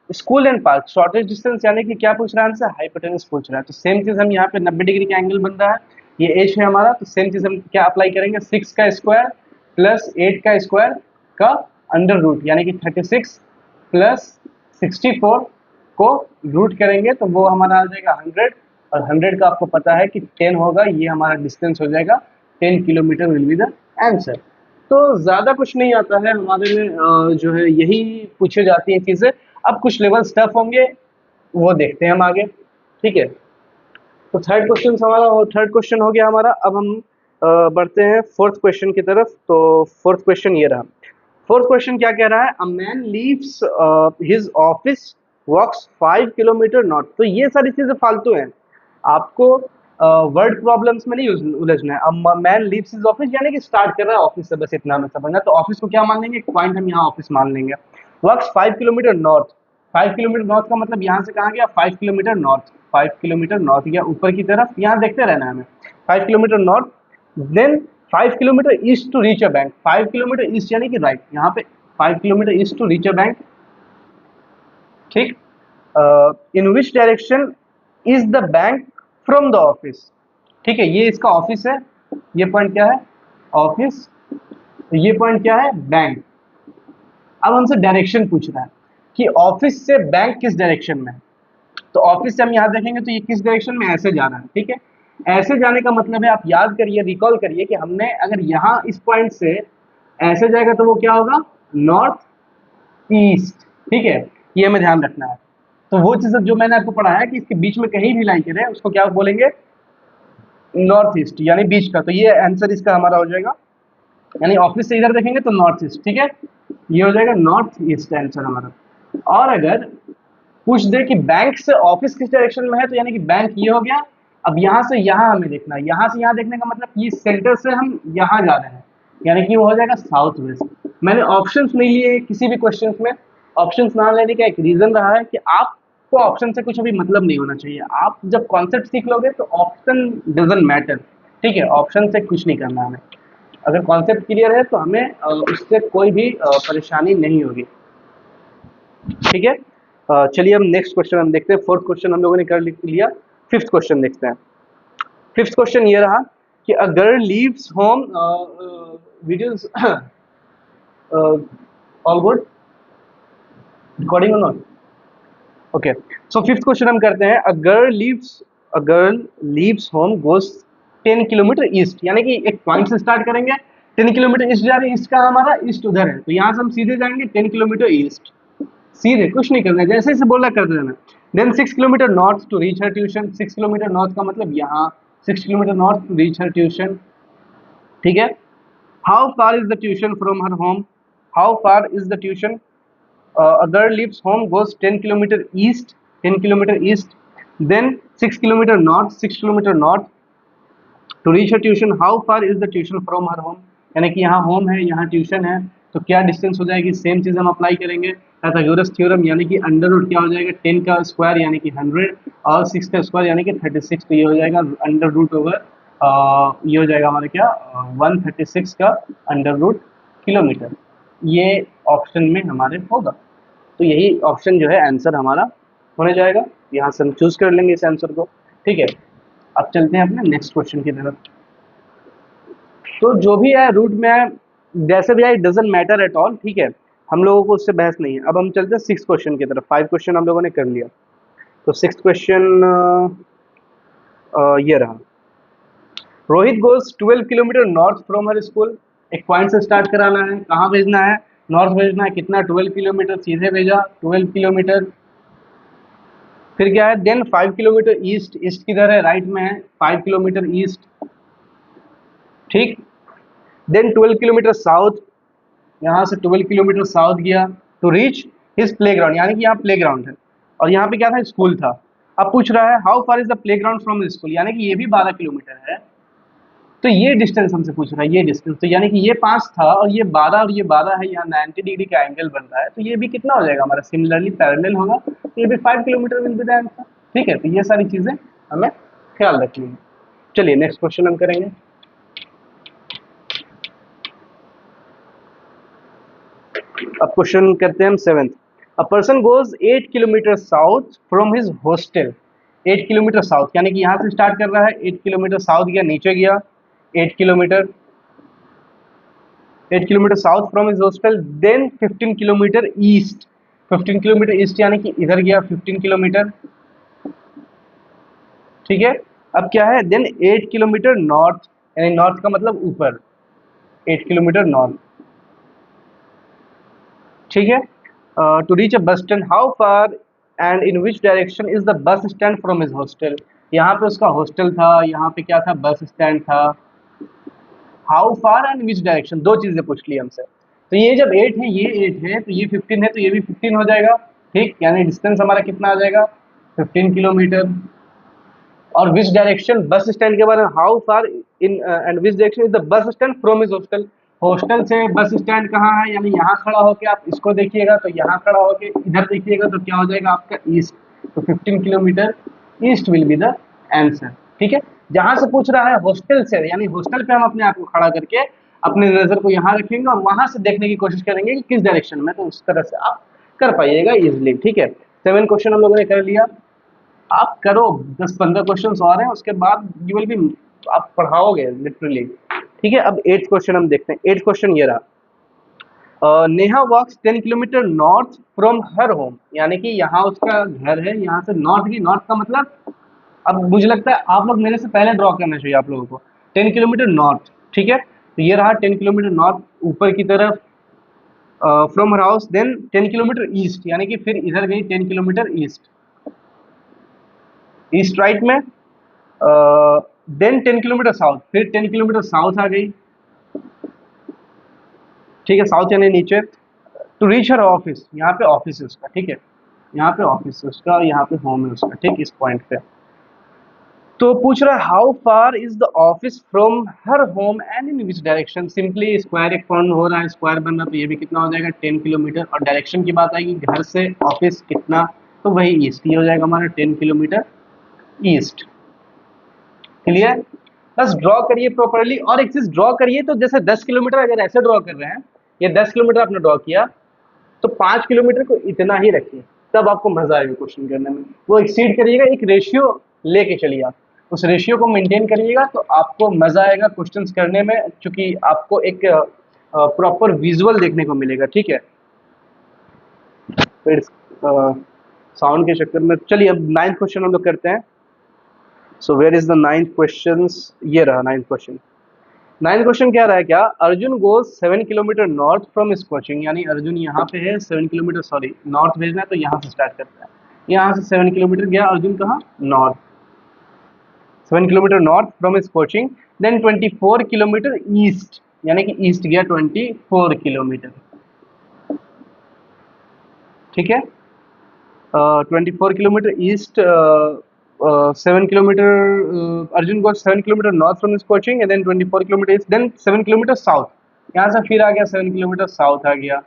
school and park, shortest distance यानी कि क्या पूछ रहा है हमसे, हाइपोटेनस पूछ रहा है। तो सेम चीज हम यहाँ पे 90 डिग्री का एंगल बन रहा है, ये एच है हमारा, तो सेम चीज हम क्या अप्लाई करेंगे, 6 का स्क्वायर प्लस 8 का स्क्वायर का अंडर रूट, यानी कि 36 प्लस 64 को रूट करेंगे तो वो हमारा आ जाएगा 100, और 100 का आपको पता है कि 10 होगा, ये हमारा डिस्टेंस हो जाएगा 10 kilometre will be the answer. तो ज़्यादा कुछ नहीं आता है हमारे में, जो है यही पूछी जाती हैं चीज़ें। अब कुछ लेवल स्टफ होंगे वो देखते हैं हम आगे। ठीक है, तो थर्ड क्वेश्चन हो गया हमारा। अब हम बढ़ते हैं फोर्थ क्वेश्चन की तरफ। तो फोर्थ क्वेश्चन ये रहा, फोर्थ क्वेश्चन क्या कह रहा है, a man leaves his office walks 5 kilometre north. तो ये सारी चीज़ें फालतू हैं, आपको वर्ड प्रॉब्लम्स में नहीं उलझना है। अब मैन लीव्स हिज ऑफिस यानी कि स्टार्ट कर रहा है ऑफिस से, बस इतना हमें समझना। तो ऑफिस को क्या मान लेंगे, एक पॉइंट हम यहाँ ऑफिस मान लेंगे। Works 5 kilometre north, 5 kilometre north का मतलब यहाँ से कहाँ गया, 5 किलोमीटर नॉर्थ, 5 किलोमीटर नॉर्थ या ऊपर की तरफ, यहाँ देखते रहना है हमें, 5 kilometre north. Then 5 kilometre east to reach a bank, 5 kilometre east यानी कि राइट, यहाँ पे 5 kilometre east to reach a bank. ठीक, in which direction is the bank from the office. ठीक है, ये इसका ऑफिस है, ये पॉइंट क्या है, ऑफिस, ये पॉइंट क्या है, बैंक। अब हमसे डायरेक्शन पूछ रहा है कि ऑफिस से बैंक किस डायरेक्शन में है। तो ऑफिस से हम यहाँ देखेंगे तो ये किस डायरेक्शन में, ऐसे जाना है। ठीक है, ऐसे जाने का मतलब है, आप याद करिए, रिकॉल करिए कि हमने अगर यहाँ इस पॉइंट से ऐसे जाएगा तो वो क्या होगा, नॉर्थ ईस्ट। ठीक है, ये हमें ध्यान रखना है। तो वो चीज़ जो मैंने आपको पढ़ाया कि इसके बीच में कहीं भी लाई करें उसको क्या बोलेंगे, नॉर्थ ईस्ट, यानी बीच का। तो ये आंसर इसका हमारा हो जाएगा, यानी ऑफिस से इधर देखेंगे तो नॉर्थ ईस्ट। ठीक है, ये हो जाएगा नॉर्थ ईस्ट आंसर हमारा। और अगर पूछ दे कि बैंक से ऑफिस किस डायरेक्शन में है, तो यानी कि बैंक ये हो गया। अब यहाँ से यहाँ हमें देखना है, यहाँ से यहाँ देखने का मतलब ये सेंटर से हम यहाँ जा रहे हैं, यानी कि वो हो जाएगा साउथ वेस्ट। मैंने ऑप्शंस नहीं लिए किसी भी क्वेश्चन में, ऑप्शंस ना लेने का एक रीजन रहा है कि आपको ऑप्शन से कुछ अभी मतलब नहीं होना चाहिए। आप जब कॉन्सेप्ट सीख लोगे तो ऑप्शन डजंट मैटर। ठीक है, ऑप्शन से कुछ नहीं करना हमें, अगर कॉन्सेप्ट क्लियर है तो हमें उससे कोई भी परेशानी नहीं होगी। ठीक है, चलिए हम नेक्स्ट क्वेश्चन हम देखते हैं। फोर्थ क्वेश्चन हम लोगों ने कर लिया, फिफ्थ क्वेश्चन देखते हैं। फिफ्थ क्वेश्चन ये रहा कि a girl leaves home, videos all good, recording और not, okay. So fifth question हम करते हैं, a girl leaves home goes 10 kilometre east, यानी कि एक पॉइंट से स्टार्ट करेंगे, 10 किलोमीटर ईस्ट जा रहे हैं, ईस्ट का हमारा ईस्ट उधर है, तो यहाँ से हम सीधे जाएंगे 10 किलोमीटर ईस्ट, सीधे, कुछ नहीं करना है, जैसे जैसे बोला कर देना। Then 6 kilometre north to reach her tuition, 6 kilometre north का मतलब यहाँ 6 kilometre north to reach her tuition. ठीक है, how far is the tuition from her home, how far is the tuition, a girl leaves home, goes 10 kilometer east, 10 kilometer east, then 6 kilometer north, 6 kilometer north to reach her tuition. How far is the tuition from her home? यानी कि यहाँ home है, यहाँ tuition है, तो क्या distance हो जाएगी? सेम चीज हम अप्लाई करेंगे पाइथागोरस थ्योरम, यानी कि अंडर रूट क्या हो जाएगा, 10 का स्क्वायर यानी कि 100 और 6 का स्क्वायर यानी कि 36, तो ये हो जाएगा अंडर रूट ओवर, ये हो जाएगा हमारा क्या 136 का अंडर रूट किलोमीटर, ये ऑप्शन में हमारे होगा। तो यही ऑप्शन जो है आंसर हमारा होने जाएगा, यहाँ से हम चूज कर लेंगे इस आंसर को। ठीक है, अब चलते हैं अपने नेक्स्ट क्वेश्चन की तरफ। तो जो भी है रूट में है, जैसे भी है, it doesn't matter at all. ठीक है, हम लोगों को उससे बहस नहीं है। अब हम चलते हैं 6 क्वेश्चन की तरफ। 5 क्वेश्चन हम लोगों ने कर लिया, तो 6 क्वेश्चन ये रहा। Rohit goes 12 kilometre north from her school. एक पॉइंट से स्टार्ट कराना है, कहाँ भेजना है, नॉर्थ भेजना है, कितना 12 किलोमीटर, सीधे भेजा 12 किलोमीटर। फिर क्या है, देन 5 किलोमीटर ईस्ट, ईस्ट किधर है, राइट में है, 5 किलोमीटर ईस्ट। ठीक, देन 12 किलोमीटर साउथ, यहाँ से 12 किलोमीटर साउथ गया to reach his play ground, यानी कि यहाँ प्ले ग्राउंड है और यहाँ पे क्या था, स्कूल था। अब पूछ रहा है how far is the play ground from the school, यानी कि ये भी 12 किलोमीटर है, तो ये डिस्टेंस हमसे पूछ रहा है, ये डिस्टेंस, तो यानी कि ये 5 था और ये 12 और ये 12 है, यहाँ 90 डिग्री का एंगल बन रहा है, तो ये भी कितना हो जाएगा हमारा, सिमिलरली पैरेलल होगा, तो ये भी 5 kilometre will be the answer. ठीक है, तो ये सारी चीजें हमें ख्याल रखनी है। चलिए नेक्स्ट क्वेश्चन हम करेंगे। अब क्वेश्चन करते हैं हम 7th। A person goes 8 kilometre south from his hostel, 8 kilometre south, यानी कि यहाँ से स्टार्ट कर रहा है, 8 किलोमीटर साउथ गया, नीचे गया 8 kilometre, 8 kilometre south from his hostel, then 15 kilometre east, 15 kilometre east यानी कि इधर गया 15 किलोमीटर। ठीक है, अब क्या है, देन 8 किलोमीटर नॉर्थ, यानी नॉर्थ का मतलब ऊपर, 8 किलोमीटर नॉर्थ। ठीक है, to reach a bus stand, how far and in which direction is the bus stand from his hostel, यहाँ पे उसका हॉस्टल था, यहाँ पे क्या था, बस स्टैंड था। How far and which direction, दो चीजें पूछ ली हमसे, तो ये जब 8 है, ये 8 है, तो ये 15 है, तो ये भी 15 हो जाएगा। ठीक, यानी डिस्टेंस हमारा कितना आ जाएगा, 15 किलोमीटर। और विच डायरेक्शन, बस स्टैंड के बारे में, how far in and which direction is the bus stand from his hostel, hostel से बस स्टैंड कहाँ है, यानी यहाँ खड़ा होके आप इसको देखिएगा, तो यहाँ खड़ा होके इधर देखिएगा, तो क्या हो जाएगा आपका ईस्ट, तो 15 kilometre east will be the answer. ठीक है, जहां से पूछ रहा है हॉस्टल से, यानी हॉस्टल पे हम अपने आप को खड़ा करके अपने नजर को यहाँ रखेंगे और वहां से देखने की कोशिश करेंगे कि किस डायरेक्शन में, तो उस तरह से आप कर पाइएगा इजिली। ठीक है, 7 क्वेश्चन हम लोगों ने कर लिया। आप करो 10-15 क्वेश्चन और हैं, उसके बाद यू विल बी, आप पढ़ाओगे लिटरली। ठीक है, अब 8th क्वेश्चन हम देखते हैं। 8th क्वेश्चन ये रहा, नेहा वॉक्स 10 kilometre north from her home, यानी कि यहाँ उसका घर है, यहाँ से नॉर्थ की, नॉर्थ का मतलब, अब मुझे लगता है आप लोग मेरे से पहले ड्रॉ करना चाहिए आप लोगों को, 10 किलोमीटर नॉर्थ। ठीक है, तो ये रहा 10 किलोमीटर नॉर्थ ऊपर की तरफ from her house, then 10 kilometre east, यानी कि फिर इधर गई 10 किलोमीटर ईस्ट, ईस्ट राइट में, देन 10 किलोमीटर साउथ, फिर 10 किलोमीटर साउथ आ गई। ठीक है, साउथ यानी नीचे, टू रीच हर ऑफिस, यहाँ पे ऑफिस है उसका। ठीक है, यहाँ पे ऑफिस है उसका, यहाँ पे होम है उसका। ठीक, इस पॉइंट पे तो पूछ रहा है how far is the office from her home and in which direction, simply square एक फॉर्म हो रहा है, स्क्वायर बन रहा, तो ये भी कितना हो जाएगा 10 किलोमीटर, और डायरेक्शन की बात आएगी घर से ऑफिस कितना, तो वही ईस्ट, ये हो जाएगा हमारा 10 किलोमीटर ईस्ट। क्लियर, बस ड्रॉ करिए प्रॉपरली, और एक चीज ड्रॉ करिए, तो जैसे 10 किलोमीटर अगर ऐसे ड्रॉ कर रहे हैं, ये 10 किलोमीटर आपने ड्रॉ किया, तो 5 किलोमीटर को इतना ही रखिए, तब आपको मजा आएगा क्वेश्चन करने में। वो एक्सीड करिएगा, एक रेशियो लेके चलिए, आप उस रेशियो को मेंटेन करिएगा, तो आपको मजा आएगा क्वेश्चंस करने में, क्योंकि आपको एक प्रॉपर विजुअल देखने को मिलेगा। ठीक है, फिर साउंड के चक्कर में, चलिए अब 9th क्वेश्चन हम लोग करते हैं। So where is the 9th question, ये रहा 9th क्वेश्चन। 9th क्वेश्चन क्या रहा है, क्या Arjun goes 7 kilometre north from इस कोचिंग, यानी अर्जुन यहाँ पे है 7 किलोमीटर, सॉरी नॉर्थ भेजना है, तो यहाँ से स्टार्ट करता है, यहाँ से 7 किलोमीटर गया अर्जुन, कहाँ, नॉर्थ, 7 किलोमीटर नॉर्थ फ्रॉम इस कोचिंग, देन 24 किलोमीटर ईस्ट, यानी कि ईस्ट गया 24 किलोमीटर, ठीक है। 24 kilometre east, 7 kilometre, Arjun go 7 kilometre north from his coaching and then 24 kilometre east, then 7 kilometre south, यहाँ से फिर आ गया 7 किलोमीटर साउथ आ गया,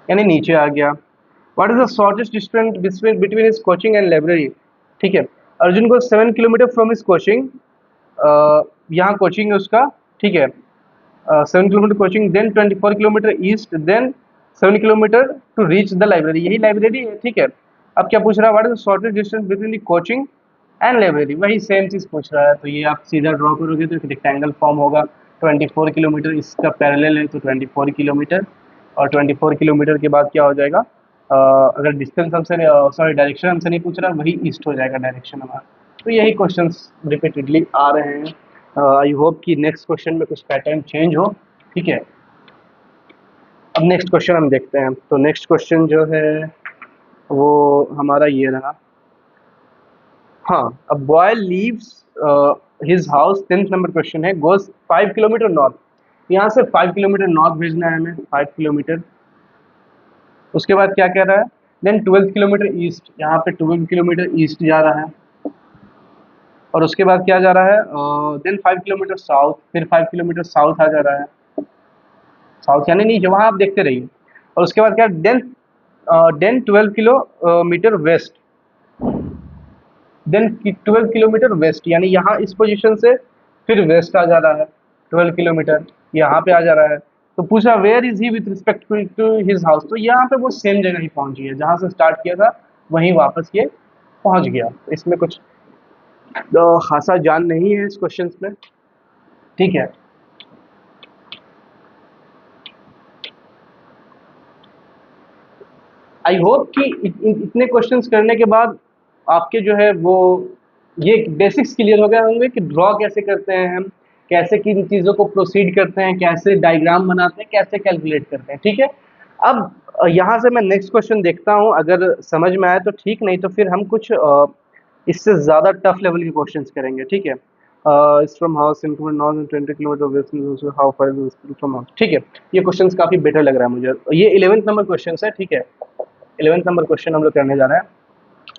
यानी नीचे आ गया। What is the shortest distance between his coaching and library, ठीक है। अर्जुन को 7 किलोमीटर फ्रॉम हिज कोचिंग, यहाँ कोचिंग है उसका, ठीक है, 7 kilometre coaching, then 24 kilometre east, then 7 kilometre to reach the library, यही लाइब्रेरी है, ठीक है। अब क्या पूछ रहा है, what is the shortest distance between the coaching and library, वही सेम चीज पूछ रहा है। तो ये आप सीधा ड्रॉ करोगे तो एक रेक्टेंगल फॉर्म होगा, 24 किलोमीटर इसका पैरेलल है तो 24 किलोमीटर, और 24 किलोमीटर के बाद क्या हो जाएगा, अगर डिस्टेंस हमसे, सॉरी डायरेक्शन हमसे नहीं पूछ रहा, वही ईस्ट हो जाएगा डायरेक्शन हमारा। तो यही क्वेश्चंस रिपीटेडली आ रहे हैं। आई होप कि नेक्स्ट क्वेश्चन में कुछ पैटर्न चेंज हो, ठीक है। अब नेक्स्ट क्वेश्चन हम देखते हैं। तो नेक्स्ट क्वेश्चन जो है वो हमारा ये रहा, हाँ, a boy leaves his house, 10th number question है, गोज 5 किलोमीटर नॉर्थ, यहाँ से 5 किलोमीटर नॉर्थ भेजना है हमें, 5 किलोमीटर। उसके बाद क्या कह रहा है, देन 12 किलोमीटर ईस्ट, यहाँ पे 12 किलोमीटर ईस्ट जा रहा है, और उसके बाद क्या जा रहा है, देन 5 किलोमीटर साउथ, फिर 5 किलोमीटर साउथ आ जा रहा है, साउथ यानी नीचे, वहाँ आप देखते रहिए। और उसके बाद क्या, then 12 kilometre west, then 12 kilometre west, यानी यहाँ इस पोजीशन से फिर वेस्ट आ जा रहा है, 12 किलोमीटर यहाँ पे आ जा रहा है। तो पूछा where is he with respect to his house, तो यहाँ पे वो सेम जगह ही पहुंच गया, जहाँ से स्टार्ट किया था वहीं वापस ये पहुंच गया। तो इसमें कुछ खासा जान नहीं है इस क्वेश्चन में, ठीक है। आई होप कि इतने क्वेश्चंस करने के बाद आपके जो है वो ये बेसिक्स क्लियर हो गए होंगे कि ड्रॉ कैसे करते हैं हम, कैसे किन चीज़ों को प्रोसीड करते हैं, कैसे डायग्राम बनाते हैं, कैसे कैलकुलेट करते हैं, ठीक है। अब यहाँ से मैं नेक्स्ट क्वेश्चन देखता हूँ, अगर समझ में आए तो ठीक, नहीं तो फिर हम कुछ इससे ज़्यादा टफ लेवल के क्वेश्चंस करेंगे, ठीक है। From house in north 20 kilometre waste, how far is from house, ठीक है। ये क्वेश्चंस काफ़ी बेटर लग रहा है मुझे। ये 11th नंबर क्वेश्चन है, ठीक है। 11th नंबर क्वेश्चन हम लोग करने जा रहे हैं।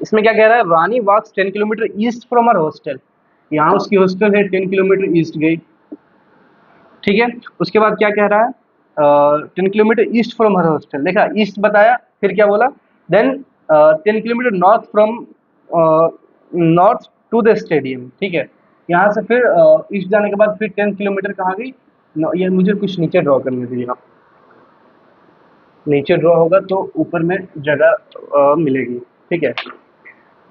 इसमें क्या कह रहा है, रानी walks 10 kilometre east from her hostel, यहाँ उसकी हॉस्टल है 10 किलोमीटर ईस्ट गई, ठीक है। उसके बाद क्या कह रहा है, 10 kilometre east from her hostel, देखा ईस्ट बताया, फिर क्या बोला, then 10 kilometre north from north to the stadium, ठीक है। यहाँ से फिर ईस्ट जाने के बाद फिर 10 किलोमीटर कहाँ गई, ये मुझे कुछ नीचे ड्रॉ करने दीजिए आप, नीचे ड्रॉ होगा तो ऊपर में जगह मिलेगी, ठीक है।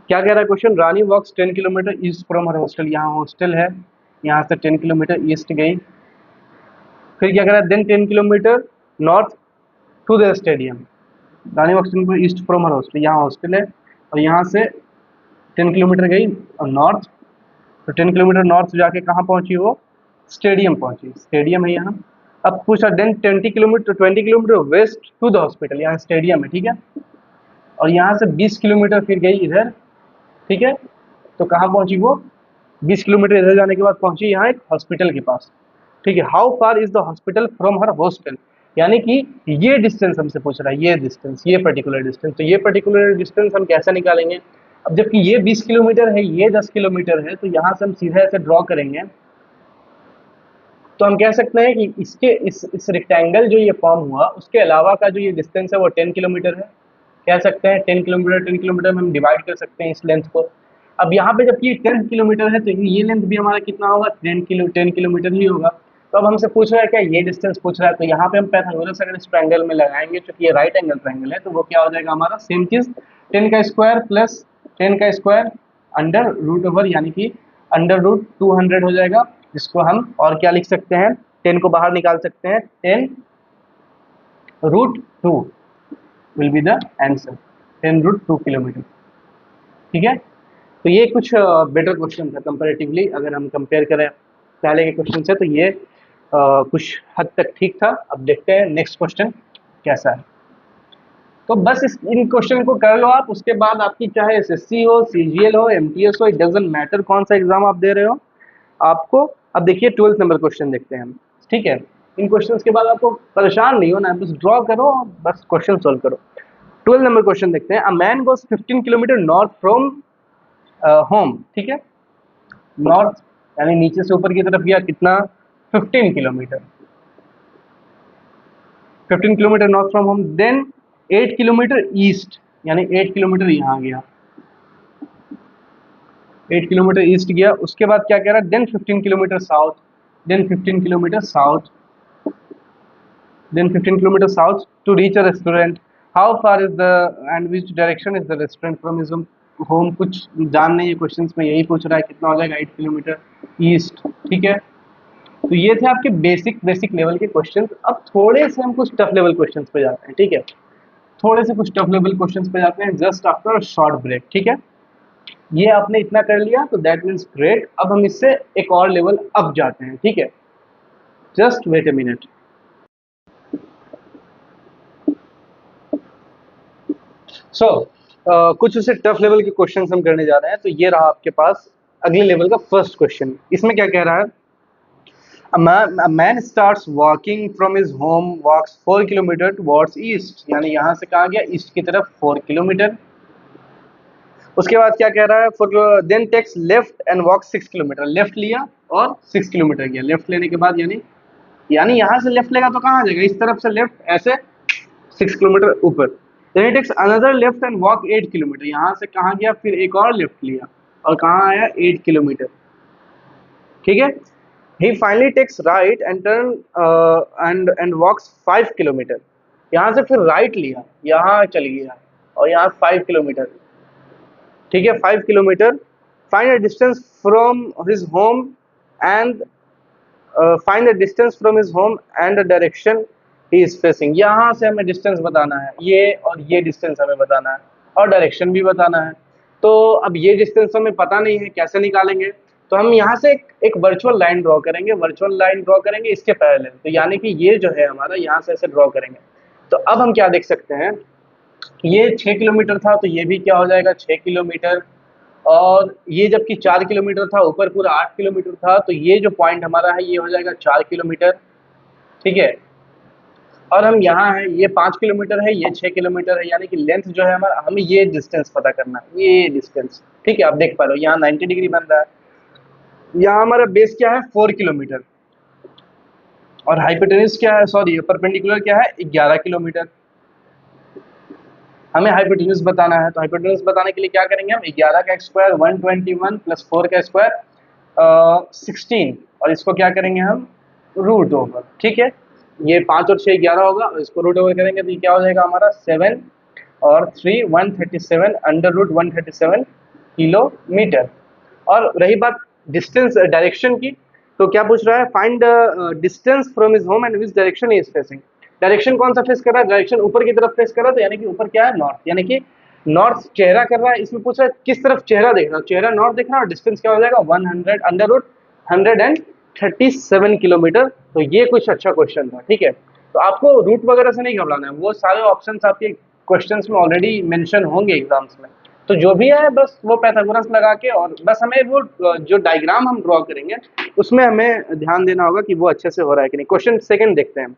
क्या कह रहा है question, Rani walks 10 kilometre east from her hostel, यहाँ हॉस्टल है, यहाँ से 10 किलोमीटर ईस्ट गई, फिर क्या कह रहा है, then 10 kilometre north to the stadium, Rani walks 10 kilometre east from her hostel, यहाँ हॉस्टल है, और यहाँ से 10 किलोमीटर गई नॉर्थ, तो 10 किलोमीटर नॉर्थ जाके कहाँ पहुँची वो, स्टेडियम पहुँची, स्टेडियम है यहाँ। अब पूछा then 20 kilometre west to the hospital, यहाँ स्टेडियम है, ठीक है। और यहाँ से 20 किलोमीटर फिर गई इधर, ठीक है। तो कहाँ पहुँची वो, 20 किलोमीटर इधर जाने के बाद पहुँची यहाँ एक हॉस्पिटल के पास, ठीक है। How far is the hospital from her hostel, यानी कि ये डिस्टेंस हमसे पूछ रहा है, ये डिस्टेंस, ये पर्टिकुलर डिस्टेंस। तो ये पर्टिकुलर डिस्टेंस हम कैसे निकालेंगे, अब जबकि ये 20 किलोमीटर है, ये 10 किलोमीटर है, तो यहाँ से हम सीधा ऐसे ड्रॉ करेंगे, तो हम कह सकते हैं कि इसके इस रेक्टेंगल जो ये फॉर्म हुआ, उसके अलावा का जो ये डिस्टेंस है वो 10 किलोमीटर है, कह सकते हैं 10 किलोमीटर में हम डिवाइड कर सकते हैं इस लेंथ को। अब यहाँ पे जबकि 10 किलोमीटर है, तो ये लेंथ भी हमारा कितना होगा, 10 किलोमीटर ही होगा। तो अब हमसे पूछ रहा है क्या ये डिस्टेंस पूछ रहा है, तो यहाँ पे हम पाइथागोरस अगर इस ट्रायंगल में लगाएंगे, क्योंकि ये राइट एंगल ट्रायंगल है, तो वो क्या हो जाएगा हमारा सेम चीज, 10 का स्क्वायर प्लस 10 का स्क्वायर अंडर रूट ओवर, यानी कि अंडर रूट 200 हो जाएगा, जिसको हम और क्या लिख सकते हैं, 10 को बाहर निकाल सकते हैं, 10 root 2 will be the answer, 10 root 2 kilometre, ठीक है। तो ये कुछ बेटर क्वेश्चन था कंपैरेटिवली, अगर हम कंपेयर करें पहले के क्वेश्चन से, तो ये कुछ हद तक ठीक था। अब देखते हैं नेक्स्ट क्वेश्चन कैसा है। तो बस इन क्वेश्चन को कर लो आप, उसके बाद आपकी चाहे एसएससी हो, सीजीएल हो, एमटीएस हो, इट डजंट मैटर कौन सा एग्जाम आप दे रहे हो आपको। अब देखिए 12th नंबर क्वेश्चन देखते हैं हम, ठीक ठीक है। इन क्वेश्चंस के बाद आपको परेशान नहीं होना है, बस ड्रॉ करो, बस क्वेश्चन सोल्व करो। 12 नंबर क्वेश्चन देखते हैं। A man goes 15 kilometre north from home, ठीक है, नॉर्थ यानी नीचे से ऊपर की तरफ गया, कितना, 15 kilometre, 15 kilometre north from home. Then 8 kilometre east, यानी 8 किलोमीटर यहाँ गया, 8 किलोमीटर ईस्ट गया। उसके बाद क्या कह रहा है, then 15 kilometre south, then 15 kilometre south, then 15 kilometers south to reach a restaurant. How far is the and which direction is the restaurant from his home? कुछ जान नहीं है, क्वेश्चंस में यही पूछ रहा है, कितना हो जाएगा 8 किलोमीटर ईस्ट, ठीक है। तो ये थे आपके बेसिक लेवल के क्वेश्चंस। अब थोड़े से हम कुछ टफ लेवल क्वेश्चंस पे जाते हैं, ठीक है, थोड़े से कुछ टफ लेवल क्वेश्चंस पे जाते हैं जस्ट आफ्टर शॉर्ट ब्रेक, ठीक है। ये आपने इतना कर लिया तो दैट मीन्स ग्रेट। अब हम इससे एक और लेवल अप जाते हैं, ठीक है, जस्ट वेट अ मिनट। सो कुछ उसे टफ लेवल के क्वेश्चंस हम करने जा रहे हैं। तो ये रहा आपके पास अगले लेवल का फर्स्ट क्वेश्चन। इसमें क्या कह रहा है, a man starts walking from his home, walks 4 kilometre towards east, यानी यहाँ से कहाँ गया, ईस्ट की तरफ 4 किलोमीटर। उसके बाद क्या कह रहा है, for then takes left and walk 6 kilometre, left लिया और 6 किलोमीटर गया। लेफ्ट लेने के बाद यानी यहाँ से लेफ्ट लेगा तो कहाँ आ जाएगा, इस तरफ से लेफ्ट, ऐसे 6 किलोमीटर ऊपर। Then it takes another left and walk 8 kilometre, यहाँ से कहाँ गया, फिर एक और लेफ्ट लिया और कहाँ आया, 8 किलोमीटर, ठीक है। He finally takes right and turn and walks 5 kilometre, यहाँ से फिर राइट लिया, यहाँ चल गया और यहाँ 5 किलोमीटर, ठीक है, 5 kilometre. Find a distance from his home and find the distance from his home and the direction he is facing। यहाँ से हमें डिस्टेंस बताना है, ये और ये डिस्टेंस हमें बताना है और डायरेक्शन भी बताना है। तो अब ये डिस्टेंस हमें पता नहीं है, कैसे निकालेंगे, तो हम यहाँ से एक वर्चुअल लाइन ड्रॉ करेंगे, वर्चुअल लाइन ड्रॉ करेंगे इसके पैरेलल। तो यानी कि ये जो है हमारा, यहाँ से ऐसे ड्रॉ करेंगे। तो अब हम क्या देख सकते हैं, ये 6 किलोमीटर था तो ये भी क्या हो जाएगा, 6 किलोमीटर। और ये जबकि 4 किलोमीटर था, ऊपर पूरा 8 किलोमीटर था, तो ये जो पॉइंट हमारा है ये हो जाएगा 4 किलोमीटर, ठीक है। और हम यहाँ हैं, ये 5 किलोमीटर है, ये 6 किलोमीटर है, यानी कि लेंथ जो है हमारा, हमें ये डिस्टेंस पता करना है, ये डिस्टेंस, ठीक है। आप देख पा रहे हो यहाँ 90 डिग्री बन रहा है। यहाँ हमारा बेस क्या है, 4 किलोमीटर, और हाइपोटेन्यूज क्या है, सॉरी परपेंडिकुलर क्या है, 11 किलोमीटर। हमें हाइपोटेन्यूज बताना है, तो हाइपोटेन्यूज बताने के लिए क्या करेंगे हम, 11 का स्क्वायर 121 प्लस 4 का स्क्वायर 16, और इसको क्या करेंगे हम, रूट ओवर, ठीक है। ये 5 और 6 11 होगा, और इसको रूट ओवर करेंगे तो ये क्या हो जाएगा हमारा, 7 और 3 137 अंडर रूट 137 किलोमीटर। और रही बात डिस्टेंस डायरेक्शन की, तो क्या पूछ रहा है, find distance from his home and which direction he is facing. Direction कौन सा फेस कर रहा है, डायरेक्शन ऊपर की तरफ फेस कर रहा है, तो यानी कि ऊपर क्या है, नॉर्थ, यानी कि नॉर्थ चेहरा कर रहा है। इसमें पूछ रहा है किस तरफ चेहरा देख रहा है, चेहरा नॉर्थ देख रहा है, और डिस्टेंस क्या हो जाएगा, 100 अंडर रूट 137 किलोमीटर। तो ये कुछ अच्छा क्वेश्चन था, ठीक है। तो आपको रूट वगैरह से नहीं घबराना है, वो सारे ऑप्शंस आपके क्वेश्चंस में ऑलरेडी मेंशन होंगे एग्जाम्स में। तो जो भी है बस वो पैथागोरस लगा के, और बस हमें वो जो डायग्राम हम ड्रॉ करेंगे उसमें हमें ध्यान देना होगा कि वो अच्छे से हो रहा है कि नहीं। क्वेश्चन सेकंड देखते हैं।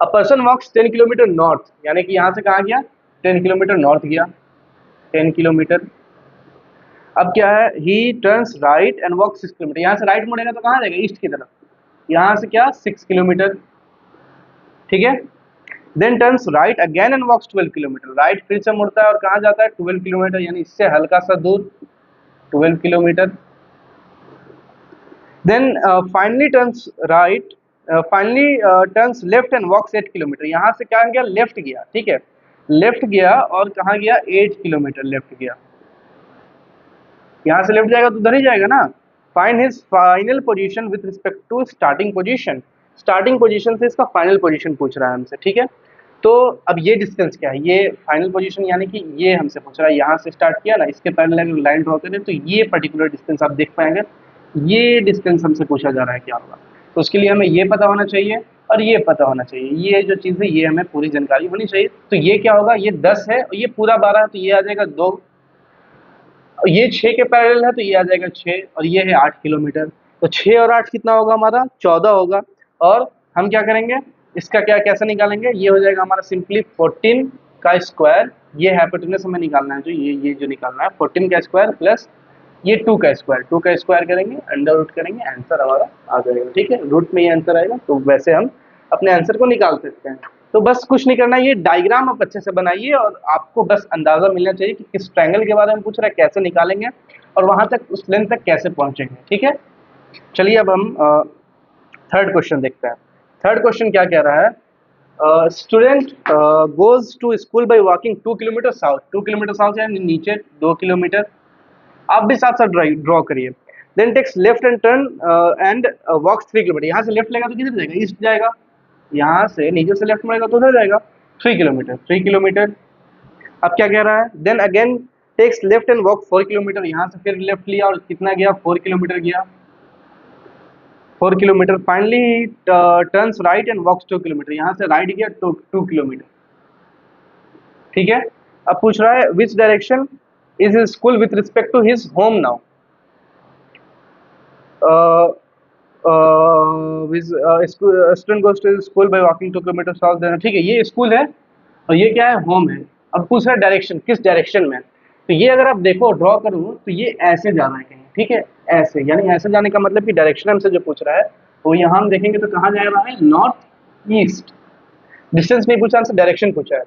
A person walks 10 kilometre north, यानी कि यहाँ से कहाँ गया, 10 किलोमीटर नॉर्थ गया, 10 किलोमीटर। अब क्या है, ही turns right and walk 6 kilometre, यहाँ से राइट मुड़ेगा तो कहाँ जाएगा, ईस्ट की तरफ, यहाँ से क्या 6 किलोमीटर, ठीक है। Then turns right again and walks 12 kilometre, right फिर से मुड़ता है और कहाँ जाता है, 12 किलोमीटर, यानी इससे हल्का सा दूर 12 kilometre. Then finally turns right, finally turns left and walks 8 kilometre, यहाँ से क्या गया, लेफ्ट गया, ठीक है, लेफ्ट गया और कहाँ गया, 8 किलोमीटर लेफ्ट गया। यहाँ से लेफ्ट जाएगा तो उधर ही जाएगा ना। Find his final position with respect to starting position, starting position से इसका फाइनल पोजीशन पूछ रहा है हमसे, ठीक है। तो अब ये डिस्टेंस क्या है, ये फाइनल पोजीशन, यानी कि ये हमसे पूछ रहा है, यहाँ से स्टार्ट किया ना, इसके पैरेलल लाइन ड्रॉ करें तो ये पर्टिकुलर डिस्टेंस आप देख पाएंगे, ये डिस्टेंस हमसे पूछा जा रहा है क्या होगा। तो उसके लिए हमें ये पता होना चाहिए और ये पता होना चाहिए, ये जो चीज़ है ये हमें पूरी जानकारी होनी चाहिए। तो ये क्या होगा, ये 10 है और ये पूरा 12 है, तो ये आ जाएगा 2, और ये 6 के पैरेलल है तो ये आ जाएगा 6, और ये है 8 किलोमीटर। तो 6 और 8 कितना होगा हमारा, 14 होगा। और हम क्या करेंगे, इसका क्या कैसे निकालेंगे, ये हो जाएगा हमारा सिंपली 14 का स्क्वायर, ये हाइपोटेनस हमें निकालना है, जो ये जो निकालना है 14 का स्क्वायर प्लस ये 2 का स्क्वायर, 2 का स्क्वायर करेंगे, अंडर रूट करेंगे, आंसर हमारा आ जाएगा। ठीक है, रूट में ये आंसर आएगा, तो वैसे हम अपने आंसर को निकाल सकते हैं। तो बस कुछ नहीं करना, ये डायग्राम आप अच्छे से बनाइए और आपको बस अंदाजा मिलना चाहिए कि किस ट्रायंगल के बारे में पूछ रहा है, कैसे निकालेंगे और वहां तक उस लेंथ तक कैसे पहुंचेंगे। ठीक है, चलिए अब हम थर्ड क्वेश्चन देखते हैं। थर्ड क्वेश्चन क्या कह रहा है, student goes to school by walking 2 kilometre south, 2 kilometre south यानी नीचे 2 किलोमीटर, आप भी साथ साथ ड्रॉ करिए। Then takes left and turn and walks 3 kilometre, यहाँ से लेफ्ट लेगा तो किधर जाएगा, ईस्ट जाएगा, यहाँ से नीचे से लेफ्ट मुड़ेगा तो उधर जाएगा 3 किलोमीटर, 3 किलोमीटर। अब क्या कह रहा है, then again takes left and walk 4 kilometre, यहाँ से फिर लेफ्ट लिया और कितना गया 4 किलोमीटर गया, 4 kilometre. Finally turns right and walks 2 kilometre, यहाँ से राइट गया 2 किलोमीटर। ठीक है, अब पूछ रहा है which direction is his school with respect to his home now, student goes to school by walking 2 kilometre south देना। ठीक है, ये स्कूल है और ये क्या है, होम है। अब पूछ रहा है डायरेक्शन, किस डायरेक्शन में, तो ये अगर आप देखो ड्रॉ करूँ तो ये ऐसे जाना है कहीं, ठीक है, ऐसे, यानी ऐसे जाने का मतलब कि डायरेक्शन हमसे जो पूछ रहा है वो यहाँ हम देखेंगे तो कहाँ जा रहा है, नॉर्थ ईस्ट। डिस्टेंस नहीं पूछा हमसे, डायरेक्शन पूछा है,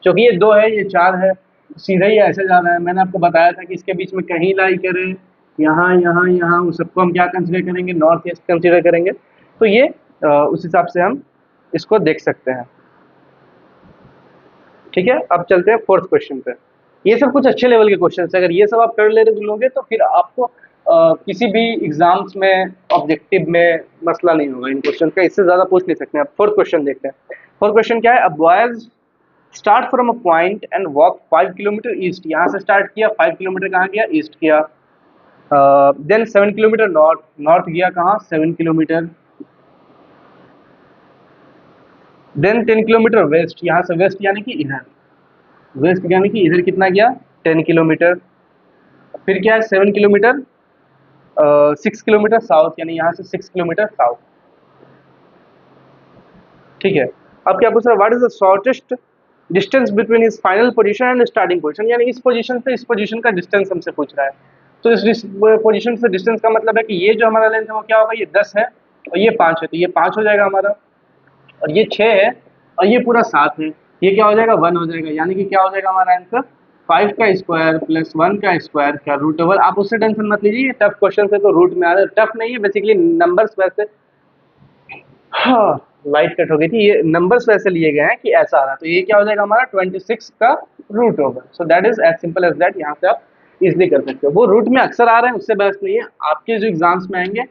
क्योंकि ये 2 है ये 4 है, सीधा ही ऐसे जा रहा है। मैंने आपको बताया था कि इसके बीच में कहीं लाई करें, यहाँ यहाँ यहाँ, उस सबको हम क्या कंसिडर करेंगे, नॉर्थ ईस्ट कंसिडर करेंगे। तो ये उस हिसाब से हम इसको देख सकते हैं। ठीक है, अब चलते हैं फोर्थ क्वेश्चन पे। ये सब कुछ अच्छे लेवल के क्वेश्चन है, अगर ये सब आप कर ले लोगे तो फिर आपको किसी भी एग्जाम्स में ऑब्जेक्टिव में मसला नहीं होगा इन क्वेश्चन का, इससे ज्यादा पूछ नहीं सकते। अब फोर्थ क्वेश्चन देखते हैं। फोर्थ क्वेश्चन क्या है, a boys start from a point and walk 5 kilometre east, यहाँ से स्टार्ट किया, 5 किलोमीटर कहाँ गया, ईस्ट किया। देन 7 किलोमीटर नॉर्थ, नॉर्थ गया कहाँ, 7 किलोमीटर। देन 10 किलोमीटर वेस्ट, यहाँ से वेस्ट यानी कि इधर, वेस्ट यानी कि इधर कितना गया, 10 किलोमीटर। फिर क्या है 7 किलोमीटर, 6 किलोमीटर साउथ, यानी यहाँ से 6 किलोमीटर साउथ। ठीक है, अब क्या पूछ रहा है, what is the shortest distance between is final position and starting position, यानी इस पोजीशन से इस पोजीशन का डिस्टेंस हमसे पूछ रहा है। तो इस पोजीशन से डिस्टेंस का मतलब है कि ये जो हमारा लेंथ है वो क्या होगा, ये 10 है और ये 5 है, तो ये 5 हो जाएगा हमारा, और ये 6 है और ये पूरा 7 है, ये क्या हो जाएगा 1 हो जाएगा, यानी कि क्या हो जाएगा हमारा आंसर 5 का स्क्वायर प्लस 1 का स्क्वायर का रूट ओवर। आप उससे टेंशन मत लीजिए, ये टफ क्वेश्चन है तो रूट में आ रहा है, टफ नहीं है, बेसिकली नंबर्स वैसे, हाँ लाइट कट हो गई थी, ये नंबर्स वैसे लिए गए हैं कि ऐसा आ रहा है, तो ये क्या हो जाएगा हमारा 26 का root over. So that is as simple as that, यहाँ से आप इजिली कर सकते हो। वो रूट में अक्सर आ रहे हैं उससे बहस नहीं है, आपके जो एग्जाम्स में आएंगे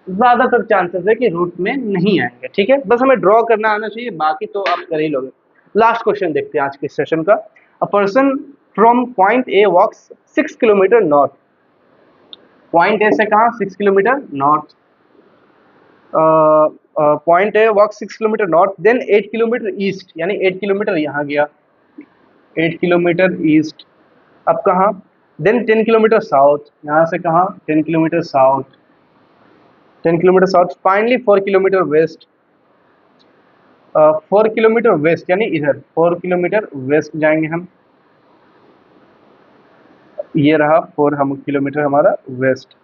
ज्यादातर चांसेस है कि रूट में नहीं आएंगे। ठीक है, बस हमें ड्रॉ करना आना चाहिए, बाकी तो आप कर ही लोगे। लास्ट क्वेश्चन देखते हैं आज के सेशन का। A person from point A walks 6 kilometre north, point A से कहाँ 6 kilometre north, point A walk 6 kilometre north, then 8 kilometre east, यानी 8 किलोमीटर यहाँ गया, 8 किलोमीटर ईस्ट। अब कहाँ, देन 10 किलोमीटर साउथ, यहाँ से कहाँ 10 kilometre south, 10 kilometre south. Finally 4 kilometre west, 4 kilometre west यानी इधर 4 किलोमीटर वेस्ट जाएंगे हम, ये रहा 4 किलोमीटर हमारा वेस्ट।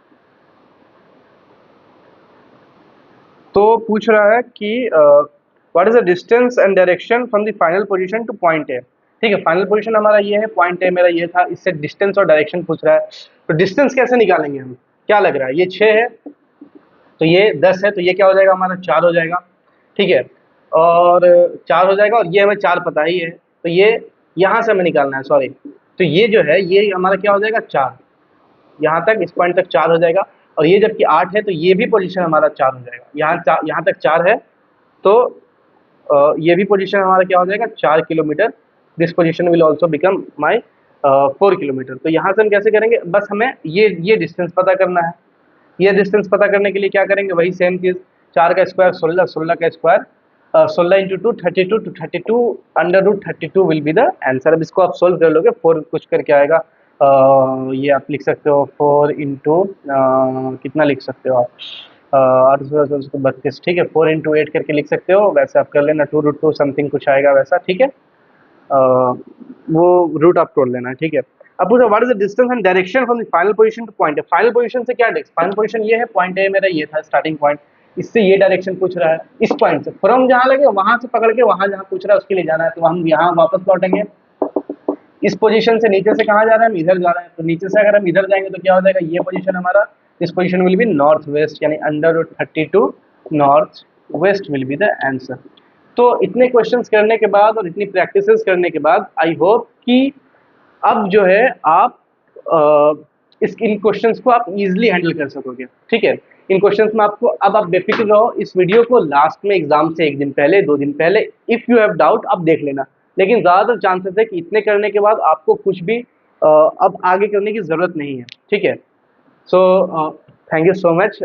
तो पूछ रहा है कि what is the distance and direction from the final position two point A. ठीक है, फाइनल पोजीशन हमारा ये है, पॉइंट ए मेरा ये था, इससे डिस्टेंस और डायरेक्शन पूछ रहा है। तो डिस्टेंस कैसे निकालेंगे हम, क्या लग रहा है, ये 6 है तो ये 10 है, तो ये क्या हो जाएगा हमारा 4 हो जाएगा। ठीक है, और 4 हो जाएगा, और ये हमें 4 पता ही है, तो ये यहाँ से हमें निकालना है, सॉरी, तो ये जो है ये हमारा क्या हो जाएगा 4, यहाँ तक इस पॉइंट तक 4 हो जाएगा, और ये जबकि 8 है तो ये भी पोजीशन हमारा 4 हो जाएगा, यहाँ तक 4 है तो ये भी पोजीशन हमारा क्या हो जाएगा 4 kilometre, this position will also become my 4 kilometre. तो यहाँ से हम कैसे करेंगे, बस हमें ये डिस्टेंस पता करना है। ये डिस्टेंस पता करने के लिए क्या करेंगे, वही सेम चीज़, 4 का स्क्वायर 16, 16 का square 16 into 2 32, to 32 under root 32 will be the answer. अब इसको आप सोल्व कर लोगे, 4 कुछ करके आएगा, ये आप लिख सकते हो 4 इंटू कितना लिख सकते हो आप, 8 उसको 32, ठीक है। 4 इंटू 8 करके लिख सकते हो, वैसे आप कर लेना। 2√2 समथिंग कुछ आएगा वैसा, ठीक है। वो रूट आप तोड़ लेना, ठीक है। अब पूछा what is the distance and direction from the final position two point A. Final position से क्या डिस्टेंस, फाइनल पोजीशन ये है, पॉइंट ए मेरा ये था स्टार्टिंग पॉइंट, इससे ये डायरेक्शन पूछ रहा है, इस पॉइंट से फ्रॉम जहाँ लगे वहां से पकड़ के वहां जहाँ पूछ रहा है उसके लिए जाना है, तो हम यहाँ वापस लौटेंगे। इस पोजीशन से नीचे से कहाँ जा रहा है, हम इधर जा रहे हैं, तो नीचे से अगर हम इधर जाएंगे तो क्या हो जाएगा, ये पोजीशन हमारा, this position will be north west, यानी अंडर√32 north west will be the answer. तो इतने क्वेश्चंस करने के बाद और इतनी प्रैक्टिसेस करने के बाद आई होप कि अब जो है आप इन क्वेश्चंस को आप इजीली हैंडल कर सकोगे, ठीक है। इन क्वेश्चंस में आपको अब आप बेफिक्र रहो, इस वीडियो को लास्ट में एग्जाम से 1 दिन पहले 2 दिन पहले इफ़ यू हैव डाउट आप देख लेना, लेकिन ज़्यादातर चांसेस है कि इतने करने के बाद आपको कुछ भी अब आगे करने की ज़रूरत नहीं है, ठीक है। So thank you so much.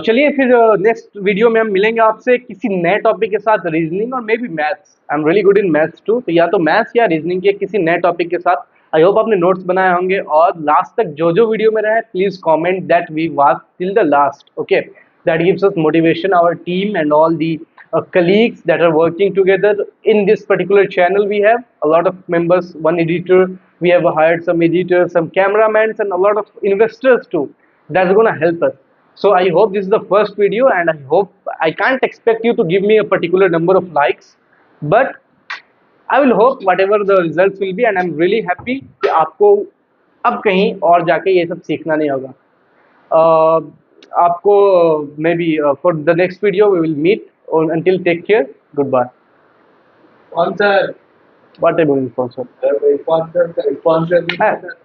चलिए फिर नेक्स्ट वीडियो में हम मिलेंगे आपसे किसी नए टॉपिक के साथ, रीजनिंग और maybe maths. I am really good in maths too, तो या तो मैथ्स या रीजनिंग के किसी नए टॉपिक के साथ। आई होप आपने नोट्स बनाए होंगे, और लास्ट तक जो जो वीडियो में रहे please comment that we watch till the last, okay. That gives us motivation, our team and all the colleagues that are working together in this particular channel. We have a lot of members, one editor, we have hired some editors, some cameramen, and a lot of investors too. That's gonna help us. So I hope this is the first video, and I hope I can't expect you to give me a particular number of likes, but I will hope whatever the results will be, and I'm really happy कि आपको अब कहीं और जाके ये सब सीखना नहीं होगा। आपको maybe for the next video we will meet, until take care, goodbye. Sponsor. What about sponsor? Sponsor.